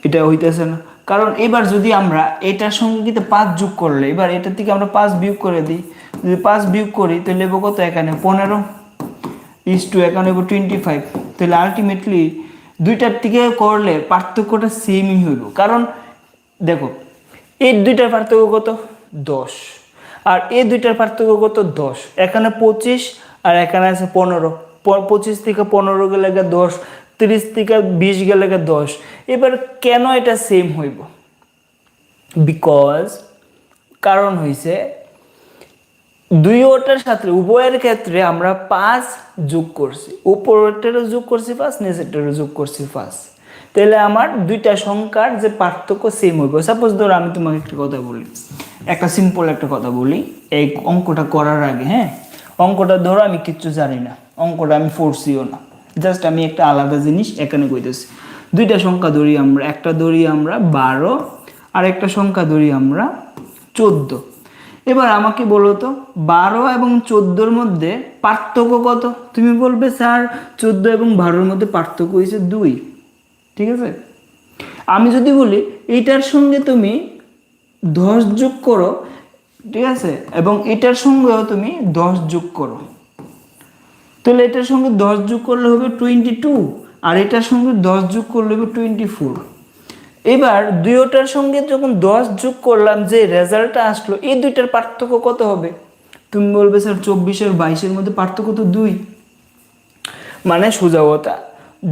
S1: এটা হইতেছে না, কারণ এবার যদি আমরা এটার সঙ্গে কিন্তু 5 যোগ করলে, এবার এটা থেকে আমরা 5 বিয়োগ করে দিই, যদি 5 বিয়োগ করি তাহলে হইব কত, এখানে 15 ইস টু এখানে হইব 25। তাহলে আলটিমেটলি দুইটার থেকে করলে পার্থক্যটা সেমই হইব, কারণ দেখো এই দুইটার পার্থক্য কত, 10, আর এই দুইটার পার্থক্য কত, 10। এখানে 25 আর এখানে আছে 15, 25 থেকে 15 গেলে 10, 30 থেকে 20 গেলে 10। এবার কেন এটা সেম হইব? বিকজ কারণ হইছে দুইটার সাথে উভয়ের ক্ষেত্রে আমরা 5 যোগ করছি, উপরেরটারও যোগ করছি 5, নিচেরটারও যোগ করছি 5। তাহলে আমার দুইটা সংখ্যার যে পার্থক্য সেম হইব। সাপোজ ধরো আমি তোমাকে একটা কথা বলি, একটা সিম্পল একটা কথা বলি এই অঙ্কটা করার আগে। হ্যাঁ, অঙ্কটা ধরো আমি কিচ্ছু জানি না, অঙ্কটা আমি পড়ছিও না, জাস্ট আমি একটা আলাদা জিনিস এখানে কইতেছি। দুইটা সংখ্যা ধরি আমরা, একটা ধরি আমরা 12 আর একটা সংখ্যা ধরি আমরা 14। এবার আমাকে বলো তো 12 এবং 14-র মধ্যে পার্থক্য কত? তুমি বলবে স্যার 14 এবং 12-র মধ্যে পার্থক্য হয়েছে 2। ঠিক আছে, আমি যদি বলি এইটার সঙ্গে তুমি 10 যোগ করো, ঠিক আছে, এবং এটার সঙ্গেও তুমি 10 যোগ করো, তাহলে এটার সঙ্গে 10 যোগ করলে হবে 22, আর এটার সঙ্গে 10 যোগ করলে হবে 24। এবার দুইটার সঙ্গে যখন 10 যোগ করলাম, যে রেজাল্টটা আসলো, এই দুইটার পার্থক্য কত হবে? তুমি বলবে স্যার 24 আর 22-এর মধ্যে পার্থক্য তো 2। মানে সোজা কথা,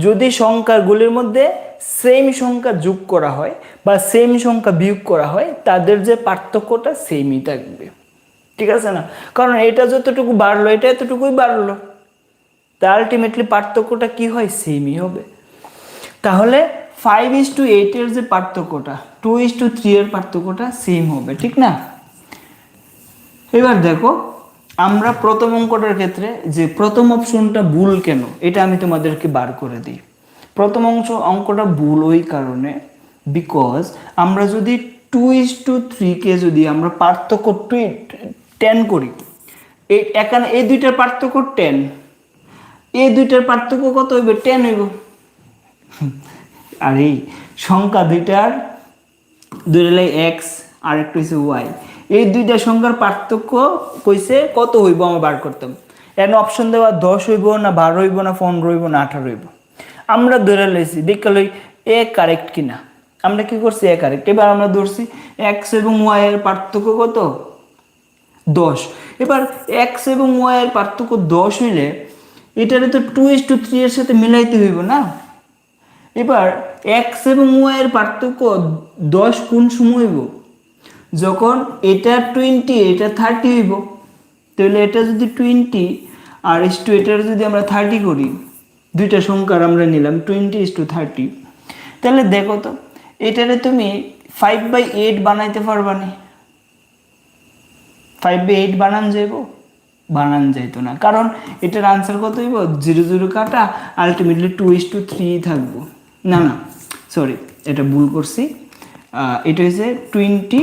S1: যদি সংখ্যাগুলির মধ্যে সেম সংখ্যা যোগ করা হয় বা সেম সংখ্যা বিয়োগ করা হয়, তাদের যে পার্থক্যটা সেমই থাকবে। ঠিক আছে না, কারণ এটা যতটুকু বাড়লো এটা এতটুকুই বাড়লো, তা আলটিমেটলি পার্থক্যটা কি হয়, সেমই হবে। তাহলে 5:8 এর যে পার্থক্যটা, 2:3 এর পার্থক্যটা সেম হবে, ঠিক না? এবার দেখো আমরা প্রথম অঙ্কটার ক্ষেত্রে যে প্রথম অপশনটা ভুল কেন, এটা আমি তোমাদেরকে বার করে দিই। প্রথম অঙ্কটা ভুল ওই কারণে, বিকজ আমরা যদি 2:3 কে যদি আমরা পার্থক্য 10 করি, এখানে এই দুইটার পার্থক্য 10, এই দুইটার পার্থক্য কত হইবে, 10 হইব। আর এই সংখ্যা দুইটার দুইটাই এক্স আর একটা হচ্ছে ওয়াই, এই দুইটা সংখ্যার পার্থক্য কইছে কত হইব আমার বার করতাম। এখন অপশন দেওয়া 10 হইব না 12 হইব না 15 হইব না 18 হইব, আমরা ধরে লইছি দেখে লই এ কারেক্ট কিনা। আমরা কি করছি, এ কারেক্ট। এবার আমরা ধরছি এক্স এবং ওয়াই এর পার্থক্য কত, 10। এবার এক্স এবং ওয়াই এর পার্থক্য 10 হইলে এটারে তো 2:3 এর সাথে মিলাইতে হইব না। এবার এক্স এবং ওয়াই এর পার্থক্য 10 কোন সময় হইব, যখন এটা 20 এটা 30 হইব। তাহলে এটা যদি 20 আর এটার যদি আমরা 30 করি, দুইটা সংখ্যার আমরা নিলাম 20:30, তাহলে দেখো তো এটারে তুমি 5/8 বানাইতে পারবা না? 5/8 বানান যাইব, বানান যাইতো না, কারণ এটার আনসার কত হইব, 0 0 কাটা, আলটিমেটলি 2:3 থাকবো। না না সরি, এটা ভুল করছি, এটা হচ্ছে 20:30।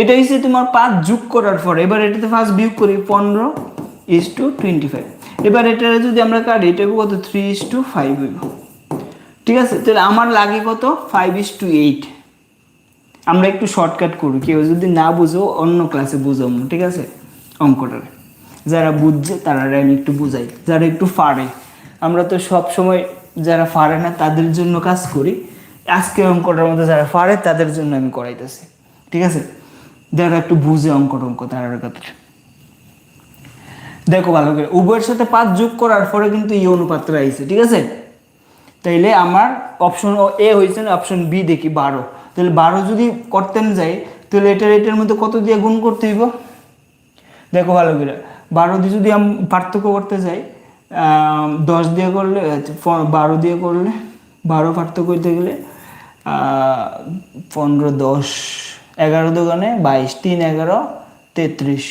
S1: এটা হচ্ছে তোমার 5 যোগ করার পর, এবার এটাতে 5 বিয়োগ করি, 15:25। এবার এটা যদি আমরা কাটি, এটা কত, 3:5 হইব। ঠিক আছে, তাহলে আমার লাগে কত, 5:8। আমরা একটু শর্টকাট করি, কেউ যদি না বুঝো অন্য ক্লাসে বুঝাবো, ঠিক আছে? অঙ্কটা যারা বুঝছে তারা আমি একটু বুঝাই, যারা একটু পারে। আমরা তো সব সময় যারা পারে না তাদের জন্য কাজ করি, আজকে অঙ্কটার মধ্যে যারা পারে তাদের জন্য আমি করাইতেছি, ঠিক আছে? যারা একটু বুঝে অঙ্ক তারা কথা দেখো ভালো করে, উভয়ের সাথে 5 যোগ করার পরে কিন্তু এই অনুপাতটা আইছে, ঠিক আছে? তাইলে আমার অপশন এ হয়েছে না, অপশন বি দেখি 12। তাহলে 12 যদি করতেন যাই, তাহলে এটার মধ্যে কত দিয়ে গুণ করতে হইব, দেখো ভালো করে। 12 দিয়ে যদি আমি পার্থক্য করতে যাই, 10 দিয়ে করলে, 12 দিয়ে করলে, 12 পার্থক্য করতে গেলে 15 10 11 দোকানে 22, 3 11 33।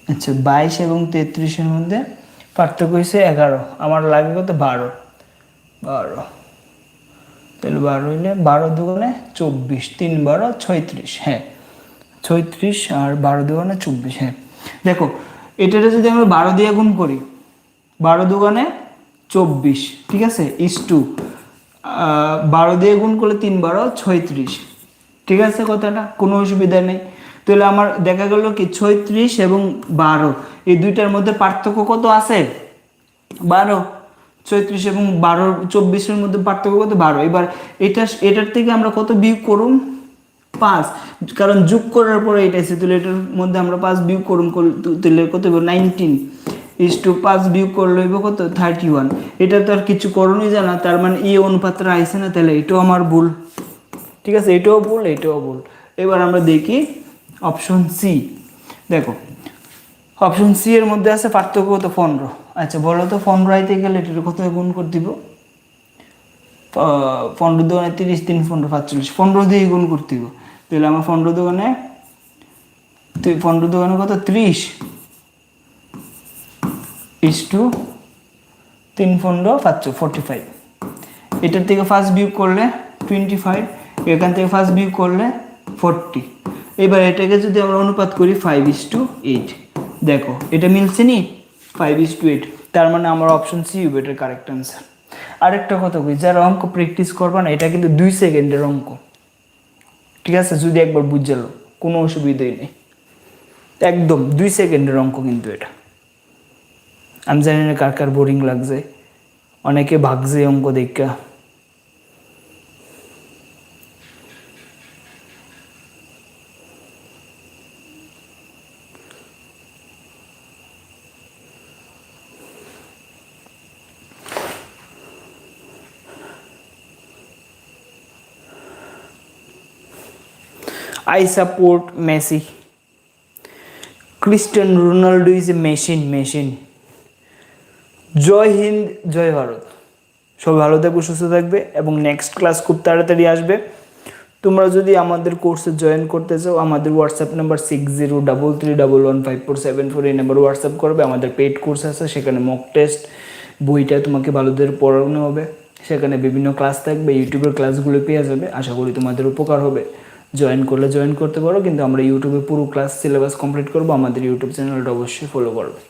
S1: আচ্ছা 22 এবং 33-এর মধ্যে পার্থক্য হয়েছে 11, আমার লাগে কত, 12। 12, তাহলে 12 হইলে 12 দুগুণে 24, 3 12 36, হ্যাঁ 36 আর 12 দুগুণে 24, হ্যাঁ। দেখো এটাতে যদি আমরা 12 দিয়ে গুণ করি, 12 দুগুণে 24, ঠিক আছে, ইস টু 12 দিয়ে গুণ করলে 3 12 36, ঠিক আছে, কথাটা কোনো অসুবিধা নেই। তাহলে আমার দেখা গেল কি 36 এবং 12 এই দুইটার মধ্যে পার্থক্য কত আছে? 12। 36 এবং 12 24-এর মধ্যে পার্থক্য কত? 12। এবার এটার থেকে আমরা কত বিয়োগ করুম? 5, কারণ যোগ করার পরে এটা আছে, তাহলে এটার মধ্যে আমরা 5 বিয়োগ করুম, তাহলে কত হবে? 19 ইস টু 5 বিয়োগ করলে হইব কত? 31। এটা তো আর কিছু করণই জানা, তার মানে এই অনুপাতটা আইছে না, তাহলে এটাও আমার ভুল, ঠিক আছে, এটাও ভুল, এটাও ভুল। এবার আমরা দেখি অপশন সি। দেখো অপশন সি এর মধ্যে আছে পার্থক্য কত? 15। আচ্ছা বলো তো 15 আইতে গেলে এটার কত গুণ করে দিব? 15 দুগুণে 30, 3 15 45, 15 দিয়ে গুণ করতে দিব। তাহলে আমার 15 দুগুণে কত? 30 ইস টু 3 15 45। এটার থেকে ফার্স্ট বিয়োগ করলে 25, এখান থেকে ফার্স্ট বিয়োগ করলে 40। এবার এটাকে যদি আমরা অনুপাত করি 5:8, দেখো এটা মিলছে নি? 5:8, তার মানে আমার অপশন সি হবে এটার কারেক্ট অ্যান্সার। আরেকটা কথা কই, যারা অঙ্ক প্র্যাকটিস করবা না, এটা কিন্তু 2 সেকেন্ডের অঙ্ক, ঠিক আছে, যদি একবার বুঝে লো কোনো অসুবিধাই নেই, একদম 2 সেকেন্ডের অঙ্ক কিন্তু এটা। আমি জানি না কার কার বোরিং লাগছে, অনেকে ভাগছে অঙ্ক দেখা। I support Messi. Cristiano Ronaldo is a machine. জয় হিন্দ, জয় ভারত। সবাই ভালো থাকবে, সুস্থ থাকবে, এবং নেক্সট ক্লাস খুব তাড়াতাড়ি আসবে। তোমরা যদি আমাদের কোর্সে জয়েন করতে চাও, আমাদের হোয়াটসঅ্যাপ নাম্বার 6033115474, এই নাম্বার হোয়াটসঅ্যাপ করবে। আমাদের পেইড কোর্স আছে, সেখানে মক টেস্ট বইটা তোমাকে ভালো করে পড়ানো হবে, সেখানে বিভিন্ন ক্লাস থাকবে, ইউটিউবের ক্লাসগুলো পেয়ে যাবে। আশা করি তোমাদের উপকার হবে। জয়েন করলে জয়েন করতে পারো, কিন্তু আমরা ইউটিউবে পুরো ক্লাস সিলেবাস কমপ্লিট করবো। আমাদের ইউটিউব চ্যানেলটা অবশ্যই ফলো করবে।